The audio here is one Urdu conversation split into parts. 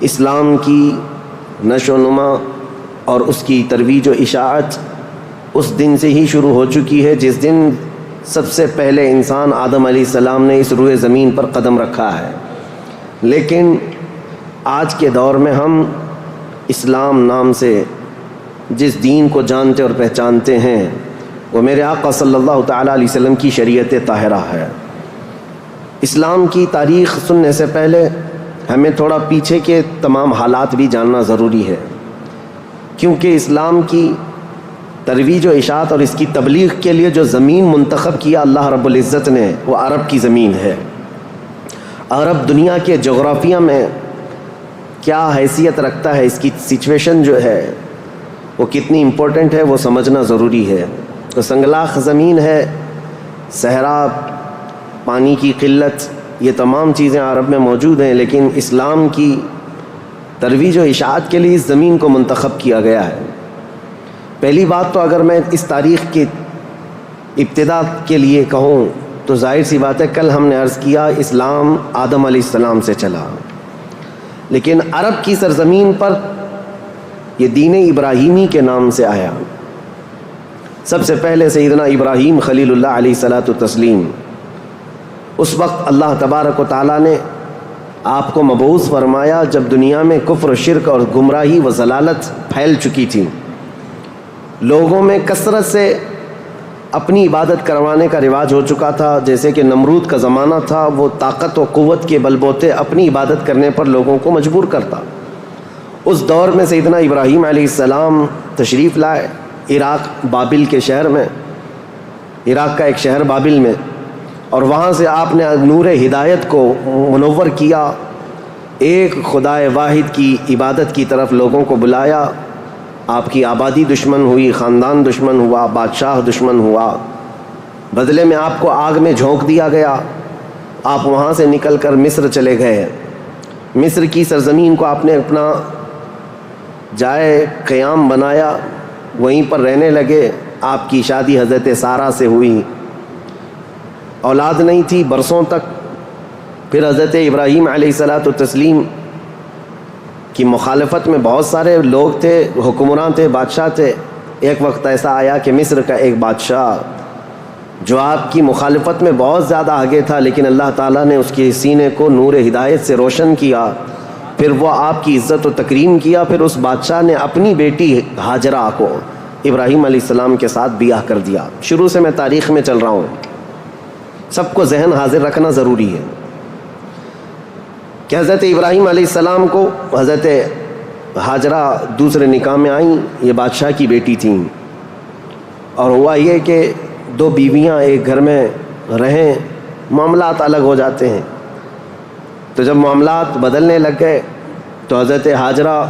اسلام کی نشو و نما اور اس کی ترویج و اشاعت اس دن سے ہی شروع ہو چکی ہے جس دن سب سے پہلے انسان آدم علیہ السلام نے اس روئے زمین پر قدم رکھا ہے۔ لیکن آج کے دور میں ہم اسلام نام سے جس دین کو جانتے اور پہچانتے ہیں وہ میرے آقا صلی اللہ تعالیٰ علیہ وسلم کی شریعت طاہرہ ہے۔ اسلام کی تاریخ سننے سے پہلے ہمیں تھوڑا پیچھے کے تمام حالات بھی جاننا ضروری ہے، کیونکہ اسلام کی ترویج و اشاعت اور اس کی تبلیغ کے لیے جو زمین منتخب کیا اللہ رب العزت نے وہ عرب کی زمین ہے۔ عرب دنیا کے جغرافیہ میں کیا حیثیت رکھتا ہے، اس کی سچویشن جو ہے وہ کتنی امپورٹنٹ ہے وہ سمجھنا ضروری ہے۔ تو سنگلاخ زمین ہے، صحرا، پانی کی قلت، یہ تمام چیزیں عرب میں موجود ہیں، لیکن اسلام کی ترویج و اشاعت کے لیے اس زمین کو منتخب کیا گیا ہے۔ پہلی بات تو اگر میں اس تاریخ کی ابتدا کے لیے کہوں تو ظاہر سی بات ہے، کل ہم نے عرض کیا اسلام آدم علیہ السلام سے چلا، لیکن عرب کی سرزمین پر یہ دین ابراہیمی کے نام سے آیا۔ سب سے پہلے سیدنا ابراہیم خلیل اللہ علیہ الصلاۃ والتسلیم، اس وقت اللہ تبارک و تعالیٰ نے آپ کو مبعوث فرمایا جب دنیا میں کفر و شرک اور گمراہی و ضلالت پھیل چکی تھی، لوگوں میں کثرت سے اپنی عبادت کروانے کا رواج ہو چکا تھا۔ جیسے کہ نمرود کا زمانہ تھا، وہ طاقت و قوت کے بل بوتے اپنی عبادت کرنے پر لوگوں کو مجبور کرتا۔ اس دور میں سیدنا ابراہیم علیہ السلام تشریف لائے عراق بابل کے شہر میں، عراق کا ایک شہر بابل میں، اور وہاں سے آپ نے نور ہدایت کو منور کیا، ایک خدائے واحد کی عبادت کی طرف لوگوں کو بلایا۔ آپ کی آبادی دشمن ہوئی، خاندان دشمن ہوا، بادشاہ دشمن ہوا، بدلے میں آپ کو آگ میں جھونک دیا گیا۔ آپ وہاں سے نکل کر مصر چلے گئے۔ مصر کی سرزمین کو آپ نے اپنا جائے قیام بنایا، وہیں پر رہنے لگے۔ آپ کی شادی حضرت سارہ سے ہوئی، اولاد نہیں تھی برسوں تک۔ پھر حضرت ابراہیم علیہ الصلاۃ والتسلیم کی مخالفت میں بہت سارے لوگ تھے، حکمران تھے، بادشاہ تھے۔ ایک وقت ایسا آیا کہ مصر کا ایک بادشاہ جو آپ کی مخالفت میں بہت زیادہ آگے تھا، لیکن اللہ تعالیٰ نے اس کے سینے کو نور ہدایت سے روشن کیا، پھر وہ آپ کی عزت و تکریم کیا۔ پھر اس بادشاہ نے اپنی بیٹی ہاجرہ کو ابراہیم علیہ السلام کے ساتھ بیاہ کر دیا۔ شروع سے میں تاریخ میں چل رہا ہوں، سب کو ذہن حاضر رکھنا ضروری ہے کہ حضرت ابراہیم علیہ السلام کو حضرت ہاجرہ دوسرے نکاح میں آئیں، یہ بادشاہ کی بیٹی تھیں، اور ہوا یہ کہ دو بیویاں ایک گھر میں رہیں، معاملات الگ ہو جاتے ہیں۔ تو جب معاملات بدلنے لگ گئے تو حضرت ہاجرہ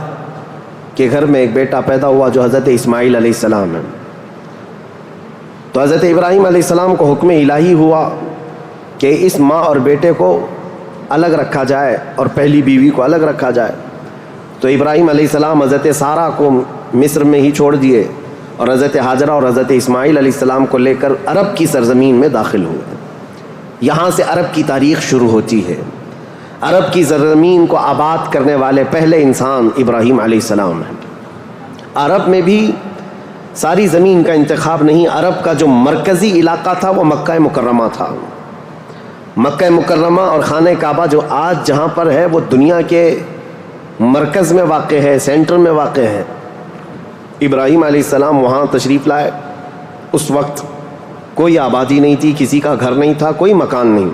کے گھر میں ایک بیٹا پیدا ہوا جو حضرت اسماعیل علیہ السلام ہے۔ تو حضرت ابراہیم علیہ السلام کو حکم الہی ہوا کہ اس ماں اور بیٹے کو الگ رکھا جائے اور پہلی بیوی کو الگ رکھا جائے۔ تو ابراہیم علیہ السلام حضرت سارہ کو مصر میں ہی چھوڑ دیے اور حضرت ہاجرہ اور حضرت اسماعیل علیہ السلام کو لے کر عرب کی سرزمین میں داخل ہوئے۔ یہاں سے عرب کی تاریخ شروع ہوتی ہے۔ عرب کی سرزمین کو آباد کرنے والے پہلے انسان ابراہیم علیہ السلام ہیں۔ عرب میں بھی ساری زمین کا انتخاب نہیں، عرب کا جو مرکزی علاقہ تھا وہ مکہ مکرمہ تھا۔ مکہ مکرمہ اور خانہ کعبہ جو آج جہاں پر ہے وہ دنیا کے مرکز میں واقع ہے، سینٹر میں واقع ہے۔ ابراہیم علیہ السلام وہاں تشریف لائے۔ اس وقت کوئی آبادی نہیں تھی، کسی کا گھر نہیں تھا، کوئی مکان نہیں۔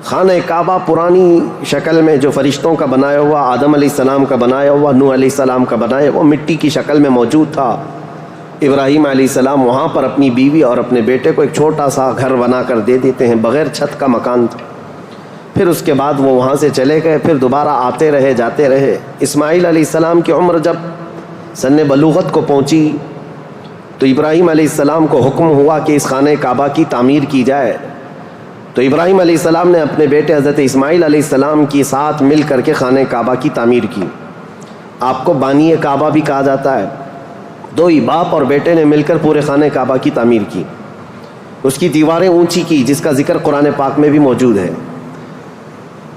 خانہ کعبہ پرانی شکل میں جو فرشتوں کا بنایا ہوا، آدم علیہ السلام کا بنایا ہوا، نوح علیہ السلام کا بنایا ہوا مٹی کی شکل میں موجود تھا۔ ابراہیم علیہ السلام وہاں پر اپنی بیوی اور اپنے بیٹے کو ایک چھوٹا سا گھر بنا کر دے دیتے ہیں، بغیر چھت کا مکان تھا۔ پھر اس کے بعد وہ وہاں سے چلے گئے، پھر دوبارہ آتے رہے جاتے رہے۔ اسماعیل علیہ السلام کی عمر جب سن بلوغت کو پہنچی تو ابراہیم علیہ السلام کو حکم ہوا کہ اس خانہ کعبہ کی تعمیر کی جائے۔ تو ابراہیم علیہ السلام نے اپنے بیٹے حضرت اسماعیل علیہ السلام کے ساتھ مل کر کے خانہ کعبہ کی تعمیر کی۔ آپ کو بانی کعبہ بھی کہا جاتا ہے۔ دو ہی باپ اور بیٹے نے مل کر پورے خانہ کعبہ کی تعمیر کی، اس کی دیواریں اونچی کی، جس کا ذکر قرآن پاک میں بھی موجود ہے۔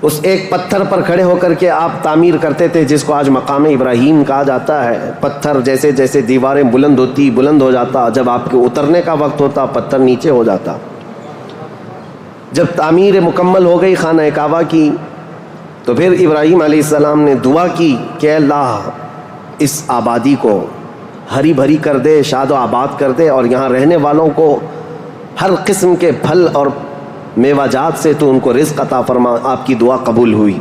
اس ایک پتھر پر کھڑے ہو کر کے آپ تعمیر کرتے تھے، جس کو آج مقام ابراہیم کہا جاتا ہے۔ پتھر جیسے جیسے دیواریں بلند ہو جاتا، جب آپ کے اترنے کا وقت ہوتا پتھر نیچے ہو جاتا۔ جب تعمیر مکمل ہو گئی خانہ کعبہ کی، تو پھر ابراہیم علیہ السلام نے دعا کی کہ اللہ اس آبادی کو ہری بھری کر دے، شاد و آباد کر دے، اور یہاں رہنے والوں کو ہر قسم کے پھل اور میوہ جات سے تو ان کو رزق عطا فرما۔ آپ کی دعا قبول ہوئی۔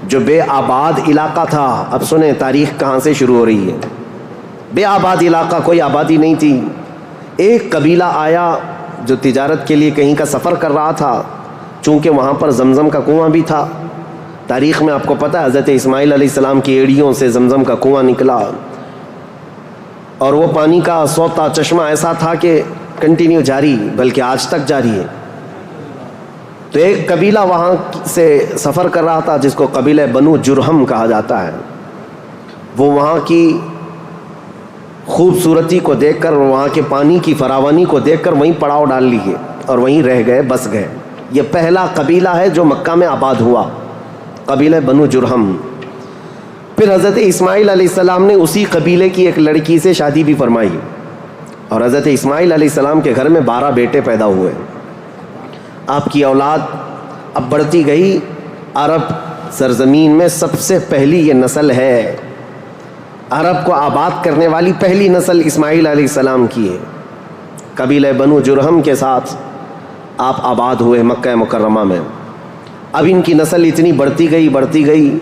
جو بے آباد علاقہ تھا، اب سنیں تاریخ کہاں سے شروع ہو رہی ہے۔ بے آباد علاقہ، کوئی آبادی نہیں تھی۔ ایک قبیلہ آیا جو تجارت کے لیے کہیں کا سفر کر رہا تھا، چونکہ وہاں پر زمزم کا کنواں بھی تھا۔ تاریخ میں آپ کو پتہ ہے حضرت اسماعیل علیہ السلام کی ایڑیوں سے زمزم کا کنواں نکلا، اور وہ پانی کا سوتا چشمہ ایسا تھا کہ کنٹینیو جاری، بلکہ آج تک جاری ہے۔ تو ایک قبیلہ وہاں سے سفر کر رہا تھا جس کو قبیلہ بنو جرہم کہا جاتا ہے۔ وہ وہاں کی خوبصورتی کو دیکھ کر، وہاں کے پانی کی فراوانی کو دیکھ کر وہیں پڑاؤ ڈال لیے اور وہیں رہ گئے، بس گئے۔ یہ پہلا قبیلہ ہے جو مکہ میں آباد ہوا، قبیلہ بنو جرہم۔ پھر حضرت اسماعیل علیہ السلام نے اسی قبیلے کی ایک لڑکی سے شادی بھی فرمائی، اور حضرت اسماعیل علیہ السلام کے گھر میں 12 بیٹے پیدا ہوئے۔ آپ کی اولاد اب بڑھتی گئی۔ عرب سرزمین میں سب سے پہلی یہ نسل ہے، عرب کو آباد کرنے والی پہلی نسل اسماعیل علیہ السلام کی ہے۔ قبیلہ بنو جرہم کے ساتھ آپ آباد ہوئے مکہ مکرمہ میں۔ اب ان کی نسل اتنی بڑھتی گئی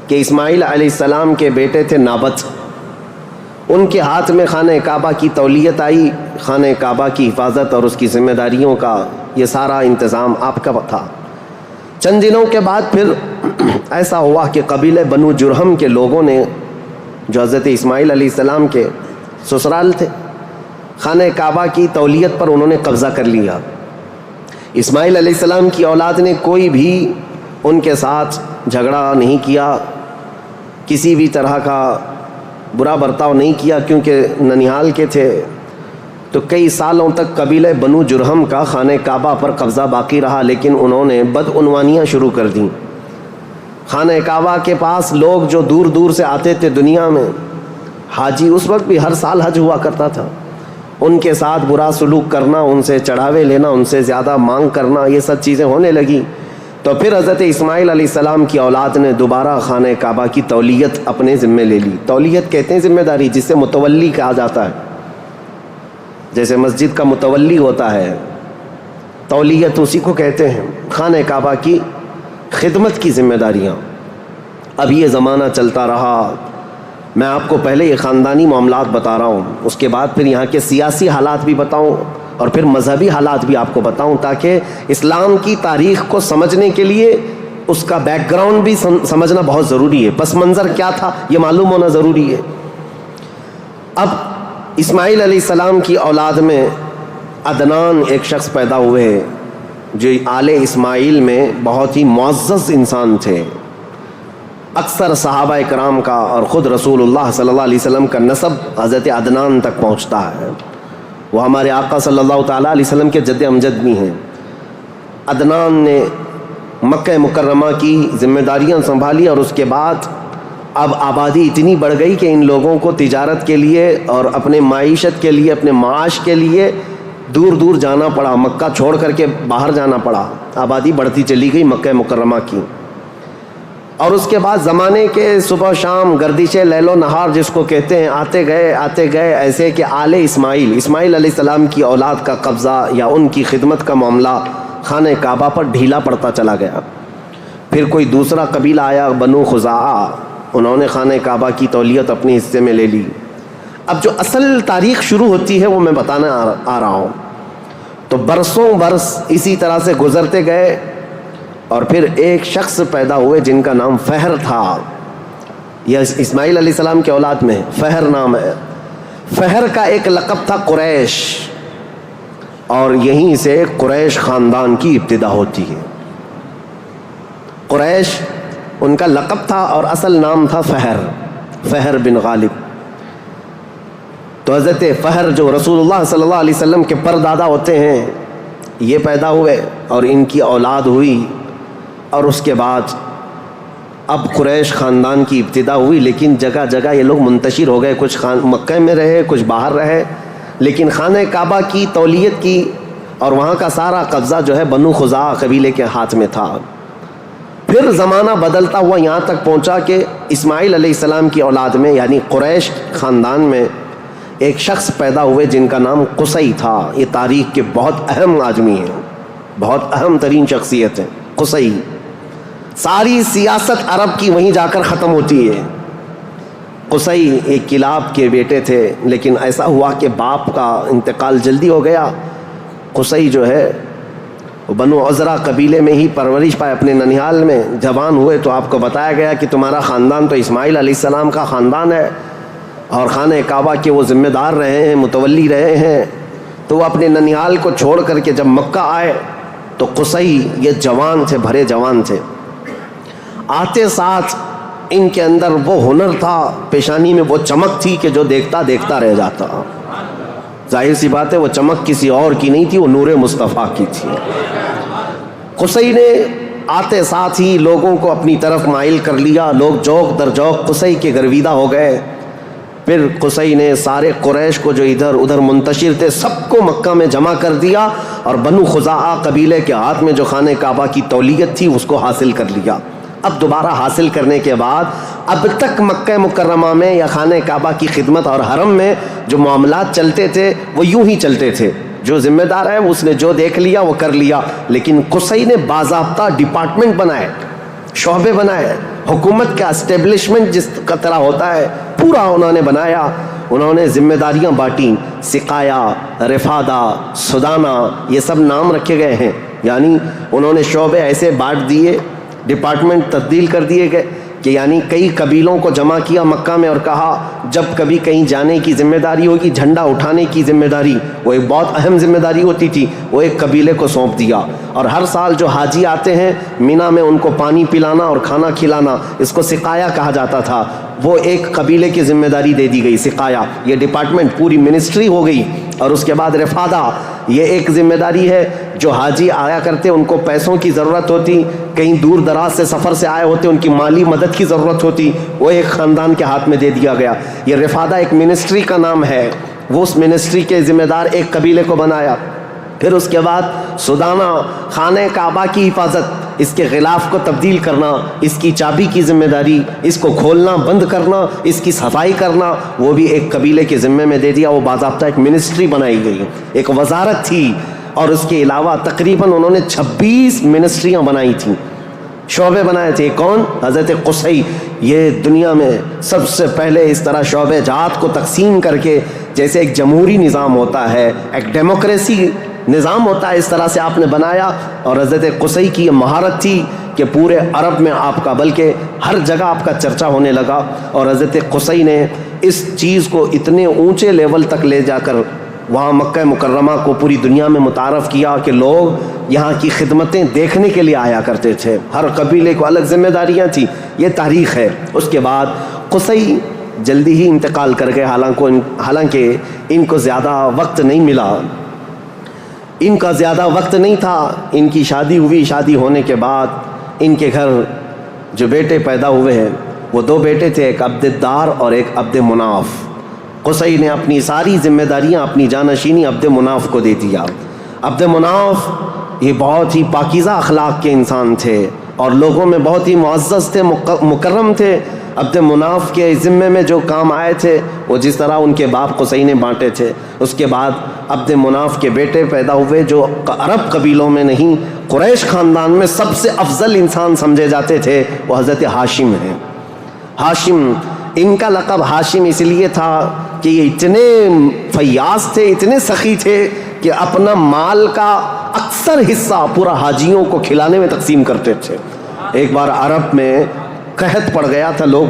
کہ اسماعیل علیہ السلام کے بیٹے تھے نابت، ان کے ہاتھ میں خانہ کعبہ کی تولیت آئی۔ خانہ کعبہ کی حفاظت اور اس کی ذمہ داریوں کا یہ سارا انتظام آپ کا تھا۔ چند دنوں کے بعد پھر ایسا ہوا کہ قبیلہ بنو جرہم کے لوگوں نے، جو حضرت اسماعیل علیہ السلام کے سسرال تھے، خانہ کعبہ کی تولیت پر انہوں نے قبضہ کر لیا۔ اسماعیل علیہ السلام کی اولاد نے کوئی بھی ان کے ساتھ جھگڑا نہیں کیا، کسی بھی طرح کا برا برتاؤ نہیں کیا، کیونکہ ننیہال کے تھے۔ تو کئی سالوں تک قبیلہ بنو جرہم کا خانہ کعبہ پر قبضہ باقی رہا، لیکن انہوں نے بدعنوانیاں شروع کر دیں۔ خانہ کعبہ کے پاس لوگ جو دور دور سے آتے تھے دنیا میں، حاجی، اس وقت بھی ہر سال حج ہوا کرتا تھا، ان کے ساتھ برا سلوک کرنا، ان سے چڑھاوے لینا، ان سے زیادہ مانگ کرنا، یہ سب چیزیں ہونے لگیں۔ تو پھر حضرت اسماعیل علیہ السلام کی اولاد نے دوبارہ خانہ کعبہ کی تولیت اپنے ذمے لے لی۔ تولیت کہتے ہیں ذمہ داری، جس سے متولی کہا جاتا ہے، جیسے مسجد کا متولی ہوتا ہے، تولیت اسی کو کہتے ہیں۔ خانہ کعبہ کی خدمت کی ذمہ داریاں۔ اب یہ زمانہ چلتا رہا۔ میں آپ کو پہلے یہ خاندانی معاملات بتا رہا ہوں، اس کے بعد پھر یہاں کے سیاسی حالات بھی بتاؤں، اور پھر مذہبی حالات بھی آپ کو بتاؤں، تاکہ اسلام کی تاریخ کو سمجھنے کے لیے اس کا بیک گراؤنڈ بھی سمجھنا بہت ضروری ہے، پس منظر کیا تھا یہ معلوم ہونا ضروری ہے۔ اب اسماعیل علیہ السلام کی اولاد میں عدنان ایک شخص پیدا ہوئے جو آل اسماعیل میں بہت ہی معزز انسان تھے۔ اکثر صحابہ کرام کا اور خود رسول اللہ صلی اللہ علیہ وسلم کا نسب حضرت عدنان تک پہنچتا ہے۔ وہ ہمارے آقا صلی اللہ تعالیٰ علیہ وسلم کے جد امجد بھی ہیں۔ عدنان نے مکہ مکرمہ کی ذمہ داریاں سنبھالی، اور اس کے بعد اب آبادی اتنی بڑھ گئی کہ ان لوگوں کو تجارت کے لیے اور اپنے معیشت کے لیے، اپنے معاش کے لیے دور دور جانا پڑا، مکہ چھوڑ کر کے باہر جانا پڑا۔ آبادی بڑھتی چلی گئی مکہ مکرمہ کی۔ اور اس کے بعد زمانے کے صبح شام گردش لیل و نہار جس کو کہتے ہیں، آتے گئے ایسے کہ آل اسماعیل علیہ السلام کی اولاد کا قبضہ یا ان کی خدمت کا معاملہ خانہ کعبہ پر ڈھیلا پڑتا چلا گیا۔ پھر کوئی دوسرا قبیلہ آیا، بنو خزاعہ، انہوں نے خانہ کعبہ کی تولیت اپنے حصے میں لے لی۔ اب جو اصل تاریخ شروع ہوتی ہے وہ میں بتانا آ رہا ہوں۔ تو برسوں برس اسی طرح سے گزرتے گئے، اور پھر ایک شخص پیدا ہوئے جن کا نام فہر تھا۔ یہ اسماعیل علیہ السلام کے اولاد میں فہر نام ہے۔ فہر کا ایک لقب تھا قریش، اور یہیں سے قریش خاندان کی ابتدا ہوتی ہے۔ قریش ان کا لقب تھا اور اصل نام تھا فہر بن غالب۔ تو حضرت فہر جو رسول اللہ صلی اللہ علیہ وسلم کے پردادا ہوتے ہیں، یہ پیدا ہوئے اور ان کی اولاد ہوئی اور اس کے بعد اب قریش خاندان کی ابتدا ہوئی، لیکن جگہ جگہ یہ لوگ منتشر ہو گئے، کچھ مکہ میں رہے، کچھ باہر رہے، لیکن خانہ کعبہ کی تولیت کی اور وہاں کا سارا قبضہ جو ہے بنو خزاعہ قبیلے کے ہاتھ میں تھا۔ پھر زمانہ بدلتا ہوا یہاں تک پہنچا کہ اسماعیل علیہ السلام کی اولاد میں یعنی قریش خاندان میں ایک شخص پیدا ہوئے جن کا نام قصی تھا۔ یہ تاریخ کے بہت اہم آدمی ہیں، بہت اہم ترین شخصیت ہے قصی۔ ساری سیاست عرب کی وہیں جا کر ختم ہوتی ہے۔ قصی ایک کلاب کے بیٹے تھے، لیکن ایسا ہوا کہ باپ کا انتقال جلدی ہو گیا۔ قصی جو ہے بنو عزرہ قبیلے میں ہی پرورش پائے اپنے ننیال میں۔ جوان ہوئے تو آپ کو بتایا گیا کہ تمہارا خاندان تو اسماعیل علیہ السلام کا خاندان ہے اور خانہ کعبہ کے وہ ذمہ دار رہے ہیں، متولی رہے ہیں۔ تو وہ اپنے ننیال کو چھوڑ کر کے جب مکہ آئے تو قصی یہ جوان تھے، بھرے جوان تھے۔ آتے ساتھ ان کے اندر وہ ہنر تھا، پیشانی میں وہ چمک تھی کہ جو دیکھتا دیکھتا رہ جاتا۔ ظاہر سی بات ہے وہ چمک کسی اور کی نہیں تھی، وہ نور مصطفیٰ کی تھی۔ قصی نے آتے ساتھ ہی لوگوں کو اپنی طرف مائل کر لیا، لوگ جوق در جوق قصی کے گرویدہ ہو گئے۔ پھر قصی نے سارے قریش کو جو ادھر ادھر منتشر تھے سب کو مکہ میں جمع کر دیا اور بنو خزاعہ قبیلے کے ہاتھ میں جو خانہ کعبہ کی تولیت تھی اس کو حاصل کر لیا۔ اب دوبارہ حاصل کرنے کے بعد اب تک مکہ مکرمہ میں یا خانہ کعبہ کی خدمت اور حرم میں جو معاملات چلتے تھے وہ یوں ہی چلتے تھے۔ جو ذمہ دار ہے اس نے جو دیکھ لیا وہ کر لیا، لیکن قصی نے باضابطہ ڈپارٹمنٹ بنائے، شعبے بنائے، حکومت کا اسٹیبلشمنٹ جس کا طرح ہوتا ہے پورا انہوں نے بنایا۔ انہوں نے ذمہ داریاں بانٹیں، سقایا، رفادہ، سدانہ، یہ سب نام رکھے گئے ہیں، یعنی انہوں نے شعبے ایسے بانٹ دیے، ڈپارٹمنٹ تبدیل کر دیے گئے کہ یعنی کئی قبیلوں کو جمع کیا مکہ میں اور کہا جب کبھی کہیں جانے کی ذمہ داری ہوگی، جھنڈا اٹھانے کی ذمہ داری، وہ ایک بہت اہم ذمہ داری ہوتی تھی، وہ ایک قبیلے کو سونپ دیا۔ اور ہر سال جو حاجی آتے ہیں مینا میں ان کو پانی پلانا اور کھانا کھلانا، اس کو سقایا کہا جاتا تھا، وہ ایک قبیلے کی ذمہ داری دے دی گئی، سقایا، یہ ڈپارٹمنٹ پوری منسٹری ہو گئی۔ اور اس کے بعد رفادہ، یہ ایک ذمہ داری ہے، جو حاجی آیا کرتے ان کو پیسوں کی ضرورت ہوتی، کہیں دور دراز سے سفر سے آئے ہوتے ان کی مالی مدد کی ضرورت ہوتی، وہ ایک خاندان کے ہاتھ میں دے دیا گیا۔ یہ رفادہ ایک منسٹری کا نام ہے، وہ اس منسٹری کے ذمہ دار ایک قبیلے کو بنایا۔ پھر اس کے بعد سدانہ، خانہ کعبہ کی حفاظت، اس کے غلاف کو تبدیل کرنا، اس کی چابی کی ذمہ داری، اس کو کھولنا بند کرنا، اس کی صفائی کرنا، وہ بھی ایک قبیلے کے ذمے میں دے دیا۔ وہ باضابطہ ایک منسٹری بنائی گئی، ایک وزارت تھی، اور اس کے علاوہ تقریباً انہوں نے 26 منسٹریاں بنائی تھیں، شعبے بنائے تھے۔ کون؟ حضرت قصی۔ یہ دنیا میں سب سے پہلے اس طرح شعبے جات کو تقسیم کر کے، جیسے ایک جمہوری نظام ہوتا ہے، ایک ڈیموکریسی نظام ہوتا ہے، اس طرح سے آپ نے بنایا۔ اور حضرت قصی کی یہ مہارت تھی کہ پورے عرب میں آپ کا، بلکہ ہر جگہ آپ کا چرچا ہونے لگا۔ اور حضرت قصی نے اس چیز کو اتنے اونچے لیول تک لے جا کر وہاں مکہ مکرمہ کو پوری دنیا میں متعارف کیا کہ لوگ یہاں کی خدمتیں دیکھنے کے لیے آیا کرتے تھے، ہر قبیلے کو الگ ذمہ داریاں تھیں۔ یہ تاریخ ہے۔ اس کے بعد قصی جلدی ہی انتقال کر گئے، حالانکہ ان کو زیادہ وقت نہیں ملا، ان کا زیادہ وقت نہیں تھا۔ ان کی شادی ہوئی، شادی ہونے کے بعد ان کے گھر جو بیٹے پیدا ہوئے ہیں وہ 2 بیٹے تھے، ایک عبد الدار اور ایک عبد مناف۔ قصی نے اپنی ساری ذمہ داریاں، اپنی جانشینی عبد مناف کو دے دیا۔ عبد مناف یہ بہت ہی پاکیزہ اخلاق کے انسان تھے اور لوگوں میں بہت ہی معزز تھے، مکرم تھے۔ عبد مناف کے ذمے میں جو کام آئے تھے وہ جس طرح ان کے باپ قصی نے بانٹے تھے۔ اس کے بعد عبد مناف کے بیٹے پیدا ہوئے جو عرب قبیلوں میں نہیں، قریش خاندان میں سب سے افضل انسان سمجھے جاتے تھے، وہ حضرت ہاشم ہیں۔ ہاشم، ان کا لقب ہاشم اس لیے تھا کہ یہ اتنے فیاض تھے، اتنے سخی تھے کہ اپنا مال کا اکثر حصہ پورا حاجیوں کو کھلانے میں تقسیم کرتے تھے۔ ایک بار عرب میں قحط پڑ گیا تھا، لوگ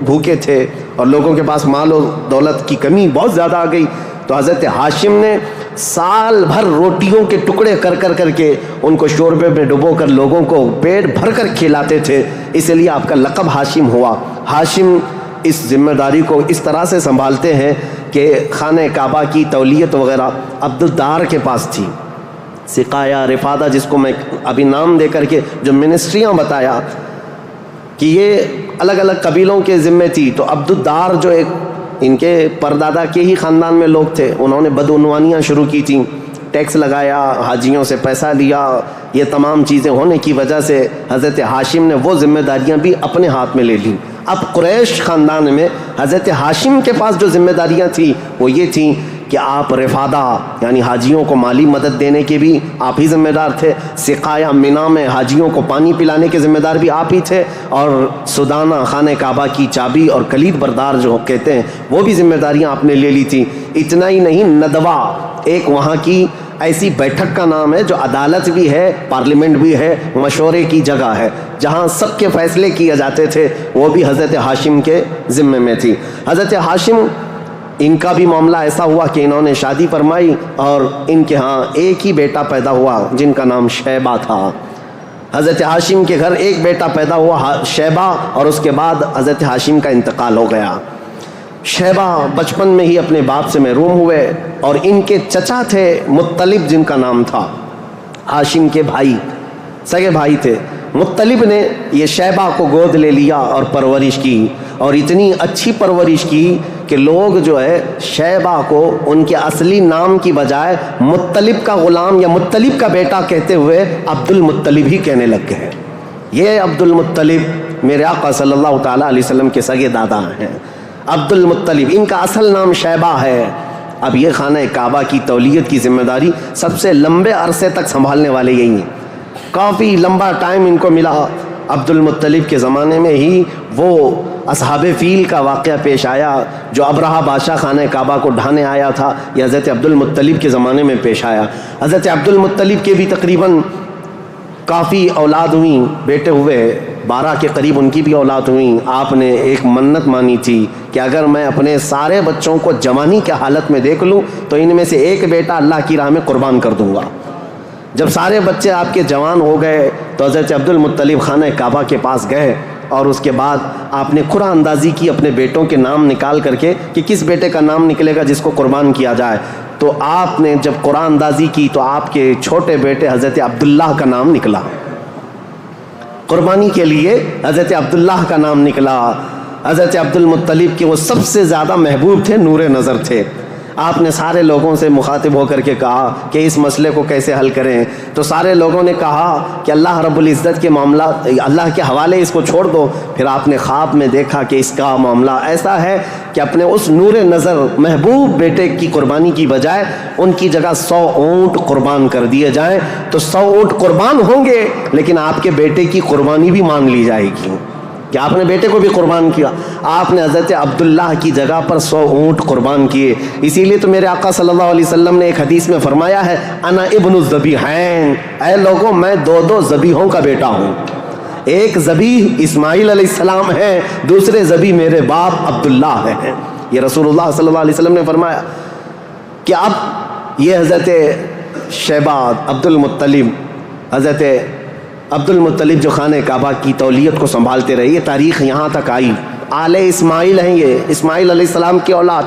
بھوکے تھے اور لوگوں کے پاس مال و دولت کی کمی بہت زیادہ آ گئی، تو حضرت ہاشم نے سال بھر روٹیوں کے ٹکڑے کر کے ان کو شوربے میں ڈبو کر لوگوں کو پیٹ بھر کر کھلاتے تھے، اس لیے آپ کا لقب ہاشم ہوا۔ ہاشم اس ذمہ داری کو اس طرح سے سنبھالتے ہیں کہ خانہ کعبہ کی تولیت وغیرہ عبد الدار کے پاس تھی، سقایا رفادہ، جس کو میں ابھی نام دے کر کے جو منسٹریاں بتایا کہ یہ الگ الگ قبیلوں کے ذمے تھی، تو عبد الدار جو ایک ان کے پردادا کے ہی خاندان میں لوگ تھے، انہوں نے بدعنوانیاں شروع کی تھیں، ٹیکس لگایا، حاجیوں سے پیسہ لیا، یہ تمام چیزیں ہونے کی وجہ سے حضرت ہاشم نے وہ ذمہ داریاں بھی اپنے ہاتھ میں لے لیں۔ اب قریش خاندان میں حضرت ہاشم کے پاس جو ذمہ داریاں تھیں وہ یہ تھیں کہ آپ رفادہ یعنی حاجیوں کو مالی مدد دینے کے بھی آپ ہی ذمہ دار تھے، سقایا مینا میں حاجیوں کو پانی پلانے کے ذمہ دار بھی آپ ہی تھے، اور سدانہ خانہ کعبہ کی چابی اور کلید بردار جو کہتے ہیں وہ بھی ذمہ داریاں آپ نے لے لی تھی۔ اتنا ہی نہیں، ندوہ ایک وہاں کی ایسی بیٹھک کا نام ہے جو عدالت بھی ہے، پارلیمنٹ بھی ہے، مشورے کی جگہ ہے، جہاں سب کے فیصلے کیے جاتے تھے، وہ بھی حضرت ہاشم کے ذمے میں تھی۔ حضرت ہاشم ان کا بھی معاملہ ایسا ہوا کہ انہوں نے شادی فرمائی اور ان کے ہاں ایک ہی بیٹا پیدا ہوا جن کا نام شیبہ تھا۔ حضرت ہاشم کے گھر ایک بیٹا پیدا ہوا شیبہ، اور اس کے بعد حضرت ہاشم کا انتقال ہو گیا۔ شیبہ بچپن میں ہی اپنے باپ سے محروم ہوئے، اور ان کے چچا تھے مطلب جن کا نام تھا، ہاشم کے بھائی، سگے بھائی تھے۔ مطلب نے یہ شیبہ کو گود لے لیا اور پرورش کی، اور اتنی اچھی پرورش کی کہ لوگ جو ہے شیبہ کو ان کے اصلی نام کی بجائے مطلب کا غلام یا مطلب کا بیٹا کہتے ہوئے عبد المطلب ہی کہنے لگ گئے۔ یہ عبد المطلب میرے آقا صلی اللہ تعالیٰ علیہ وسلم کے سگے دادا ہیں، عبد المطلب، ان کا اصل نام شیبہ ہے۔ اب یہ خانہ کعبہ کی تولیت کی ذمہ داری سب سے لمبے عرصے تک سنبھالنے والے یہی ہیں، کافی لمبا ٹائم ان کو ملا۔ عبد المطلب کے زمانے میں ہی وہ اصحاب فیل کا واقعہ پیش آیا جو ابرہہ بادشاہ خانہ کعبہ کو ڈھانے آیا تھا، یہ حضرت عبد المطلب کے زمانے میں پیش آیا۔ حضرت عبد المطلب کے بھی تقریباً کافی اولاد ہوئیں، بیٹے ہوئے، 12 کے قریب ان کی بھی اولاد ہوئیں۔ آپ نے ایک منت مانی تھی کہ اگر میں اپنے سارے بچوں کو جوانی کے حالت میں دیکھ لوں تو ان میں سے ایک بیٹا اللہ کی راہ میں قربان کر دوں گا۔ جب سارے بچے آپ کے جوان ہو گئے تو حضرت عبد المطلب خانہ کعبہ کے پاس گئے، اور اس کے بعد آپ نے قرعہ اندازی کی اپنے بیٹوں کے نام نکال کر کے کہ کس بیٹے کا نام نکلے گا جس کو قربان کیا جائے۔ تو آپ نے جب قرعہ اندازی کی تو آپ کے چھوٹے بیٹے حضرت عبداللہ کا نام نکلا، قربانی کے لیے حضرت عبداللہ کا نام نکلا۔ حضرت عبد المطلب کے وہ سب سے زیادہ محبوب تھے، نور نظر تھے۔ آپ نے سارے لوگوں سے مخاطب ہو کر کے کہا کہ اس مسئلے کو کیسے حل کریں، تو سارے لوگوں نے کہا کہ اللہ رب العزت کے معاملات اللہ کے حوالے اس کو چھوڑ دو۔ پھر آپ نے خواب میں دیکھا کہ اس کا معاملہ ایسا ہے کہ اپنے اس نور نظر محبوب بیٹے کی قربانی کی بجائے ان کی جگہ 100 اونٹ قربان کر دیے جائیں، تو 100 اونٹ قربان ہوں گے لیکن آپ کے بیٹے کی قربانی بھی مان لی جائے گی کہ آپ نے بیٹے کو بھی قربان کیا۔ آپ نے حضرت عبداللہ کی جگہ پر 100 اونٹ قربان کیے۔ اسی لیے تو میرے آقا صلی اللہ علیہ وسلم نے ایک حدیث میں فرمایا ہے، انا ابن الذبیحین، اے لوگوں میں دو ذبیحوں کا بیٹا ہوں، ایک ذبیح اسماعیل علیہ السلام ہے، دوسرے ذبیح میرے باپ عبداللہ ہیں۔ یہ رسول اللہ صلی اللہ علیہ وسلم نے فرمایا کہ اب یہ حضرت شیبہ عبد المطلب، حضرت عبد المطلب جو خانہ کعبہ کی تولیت کو سنبھالتے رہے، یہ تاریخ یہاں تک آئی۔ آل اسماعیل ہیں، یہ اسماعیل علیہ السلام کی اولاد۔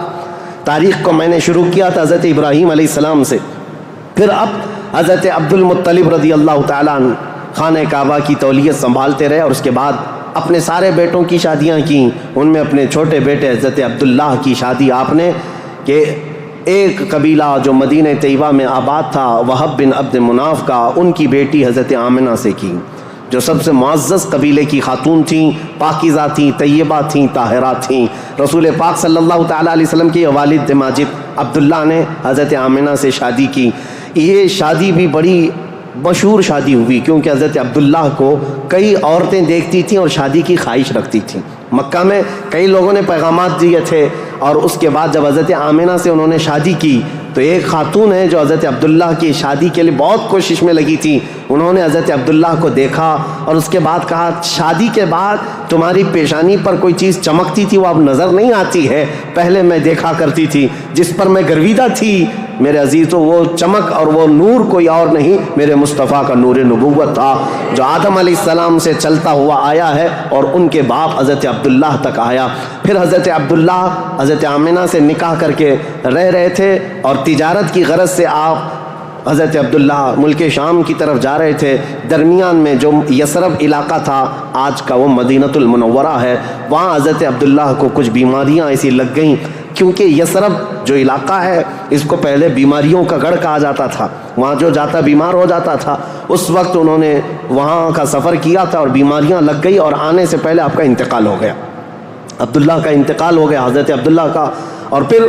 تاریخ کو میں نے شروع کیا تھا حضرت ابراہیم علیہ السلام سے، پھر اب حضرت عبد المطلب رضی اللہ تعالیٰ عنہ خانہ کعبہ کی تولیت سنبھالتے رہے، اور اس کے بعد اپنے سارے بیٹوں کی شادیاں کیں۔ ان میں اپنے چھوٹے بیٹے حضرت عبداللہ کی شادی آپ نے کہ ایک قبیلہ جو مدینہ طیبہ میں آباد تھا، وہب بن عبد مناف کا، ان کی بیٹی حضرت آمنہ سے کی، جو سب سے معزز قبیلے کی خاتون تھیں، پاکیزہ تھیں، طیبہ تھیں، طاہرہ تھیں۔ رسول پاک صلی اللہ تعالیٰ علیہ وسلم کے والد ماجد عبداللہ نے حضرت آمنہ سے شادی کی۔ یہ شادی بھی بڑی مشہور شادی ہوئی کیونکہ حضرت عبداللہ کو کئی عورتیں دیکھتی تھیں اور شادی کی خواہش رکھتی تھیں۔ مکہ میں کئی لوگوں نے پیغامات دیے تھے، اور اس کے بعد جب حضرت آمنہ سے انہوں نے شادی کی تو ایک خاتون ہے جو حضرت عبداللہ کی شادی کے لیے بہت کوشش میں لگی تھی، انہوں نے حضرت عبداللہ کو دیکھا اور اس کے بعد کہا، شادی کے بعد تمہاری پیشانی پر کوئی چیز چمکتی تھی وہ اب نظر نہیں آتی ہے، پہلے میں دیکھا کرتی تھی، جس پر میں گرویدہ تھی میرے عزیزوں، وہ چمک اور وہ نور کوئی اور نہیں، میرے مصطفیٰ کا نور نبوت تھا جو آدم علیہ السلام سے چلتا ہوا آیا ہے اور ان کے باپ حضرت عبداللہ تک آیا۔ پھر حضرت عبداللہ حضرت آمنہ سے نکاح کر کے رہ رہے تھے، اور تجارت کی غرض سے آپ حضرت عبداللہ ملک شام کی طرف جا رہے تھے، درمیان میں جو یثرب علاقہ تھا آج کا وہ مدینہ المنورہ ہے، وہاں حضرت عبداللہ کو کچھ بیماریاں ایسی لگ گئیں، کیونکہ یثرب جو علاقہ ہے اس کو پہلے بیماریوں کا گڑھ کہا جاتا تھا، وہاں جو جاتا بیمار ہو جاتا تھا۔ اس وقت انہوں نے وہاں کا سفر کیا تھا اور بیماریاں لگ گئی اور آنے سے پہلے آپ کا انتقال ہو گیا، عبداللہ کا انتقال ہو گیا، حضرت عبداللہ کا۔ اور پھر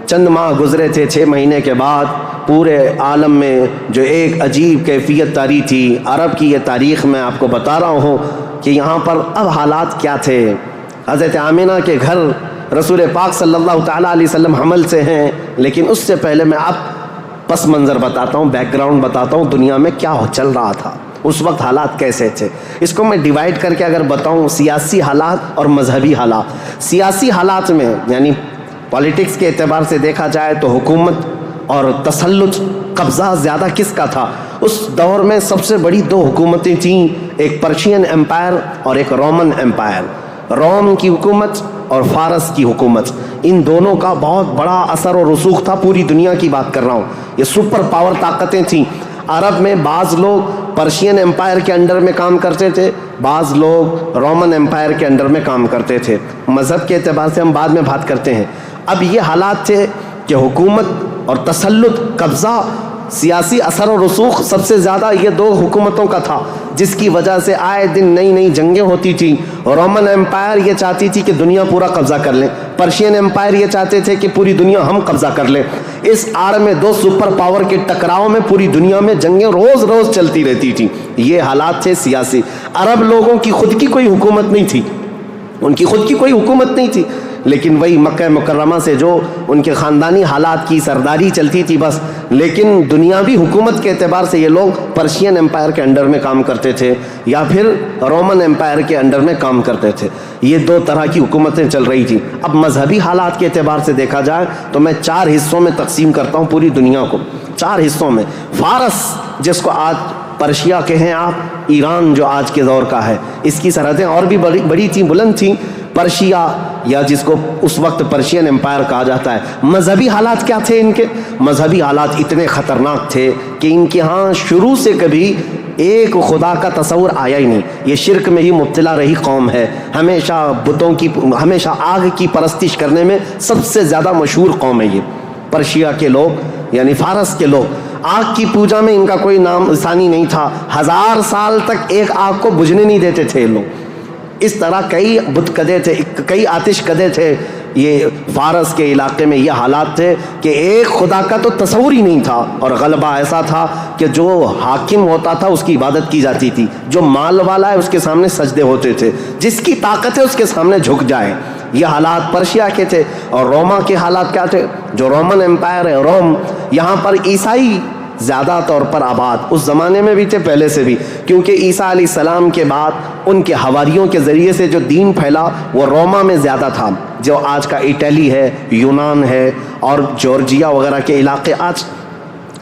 چند ماہ گزرے تھے، 6 مہینے کے بعد پورے عالم میں جو ایک عجیب کیفیت طاری تھی، عرب کی یہ تاریخ میں آپ کو بتا رہا ہوں کہ یہاں پر اب حالات کیا تھے۔ حضرت آمینہ کے گھر رسول پاک صلی اللہ تعالیٰ علیہ وسلم حمل سے ہیں، لیکن اس سے پہلے میں اب پس منظر بتاتا ہوں، بیک گراؤنڈ بتاتا ہوں، دنیا میں کیا چل رہا تھا اس وقت، حالات کیسے تھے۔ اس کو میں ڈیوائیڈ کر کے اگر بتاؤں، سیاسی حالات اور مذہبی حالات۔ سیاسی حالات میں یعنی پالیٹکس کے اعتبار سے دیکھا جائے تو حکومت اور تسلط، قبضہ زیادہ کس کا تھا؟ اس دور میں سب سے بڑی 2 حکومتیں تھیں، ایک پرشین امپائر اور ایک رومن امپائر، روم کی حکومت اور فارس کی حکومت۔ ان دونوں کا بہت بڑا اثر و رسوخ تھا، پوری دنیا کی بات کر رہا ہوں، یہ سپر پاور طاقتیں تھیں۔ عرب میں بعض لوگ پرشین امپائر کے انڈر میں کام کرتے تھے، بعض لوگ رومن امپائر کے انڈر میں کام کرتے تھے۔ مذہب کے اعتبار سے ہم بعد میں بات کرتے ہیں۔ اب یہ حالات تھے کہ حکومت اور تسلط، قبضہ، سیاسی اثر و رسوخ سب سے زیادہ یہ 2 حکومتوں کا تھا، جس کی وجہ سے آئے دن نئی نئی جنگیں ہوتی تھیں۔ رومن امپائر یہ چاہتی تھی کہ دنیا پورا قبضہ کر لیں، پرشین امپائر یہ چاہتے تھے کہ پوری دنیا ہم قبضہ کر لیں۔ اس آڑ میں 2 سپر پاور کے ٹکراؤ میں پوری دنیا میں جنگیں روز روز چلتی رہتی تھیں۔ یہ حالات تھے سیاسی۔ عرب لوگوں کی خود کی کوئی حکومت نہیں تھی، ان کی خود کی کوئی حکومت نہیں تھی، لیکن وہی مکہ مکرمہ سے جو ان کے خاندانی حالات کی سرداری چلتی تھی بس۔ لیکن دنیاوی حکومت کے اعتبار سے یہ لوگ پرشین امپائر کے انڈر میں کام کرتے تھے یا پھر رومن امپائر کے انڈر میں کام کرتے تھے۔ یہ 2 طرح کی حکومتیں چل رہی تھیں۔ اب مذہبی حالات کے اعتبار سے دیکھا جائے تو میں 4 حصوں میں تقسیم کرتا ہوں پوری دنیا کو، 4 حصوں میں۔ فارس، جس کو آج پرشیا کہیں آپ، ایران جو آج کے دور کا ہے، اس کی سرحدیں اور بھی بڑی تھیں، بلند تھیں۔ پرشیا یا جس کو اس وقت پرشین امپائر کہا جاتا ہے۔ مذہبی حالات کیا تھے ان کے؟ مذہبی حالات اتنے خطرناک تھے کہ ان کے ہاں شروع سے کبھی ایک خدا کا تصور آیا ہی نہیں۔ یہ شرک میں ہی مبتلا رہی قوم ہے، ہمیشہ بتوں کی، ہمیشہ آگ کی پرستش کرنے میں سب سے زیادہ مشہور قوم ہے یہ پرشیا کے لوگ، یعنی فارس کے لوگ۔ آگ کی پوجا میں ان کا کوئی نام ثانی نہیں تھا، 1000 سال تک ایک آگ کو بجھنے نہیں دیتے تھے یہ لوگ۔ اس طرح کئی بت کدے تھے، کئی آتش کدے تھے یہ فارس کے علاقے میں۔ یہ حالات تھے کہ ایک خدا کا تو تصور ہی نہیں تھا، اور غلبہ ایسا تھا کہ جو حاکم ہوتا تھا اس کی عبادت کی جاتی تھی، جو مال والا ہے اس کے سامنے سجدے ہوتے تھے، جس کی طاقت ہے اس کے سامنے جھک جائے۔ یہ حالات پرشیا کے تھے۔ اور روما کے حالات کیا تھے؟ جو رومن امپائر ہے، روم، یہاں پر عیسائی زیادہ طور پر آباد، اس زمانے میں بھی تھے، پہلے سے بھی، کیونکہ عیسیٰ علیہ السلام کے بعد ان کے حواریوں کے ذریعے سے جو دین پھیلا وہ روما میں زیادہ تھا، جو آج کا اٹلی ہے، یونان ہے اور جورجیا وغیرہ کے علاقے، آج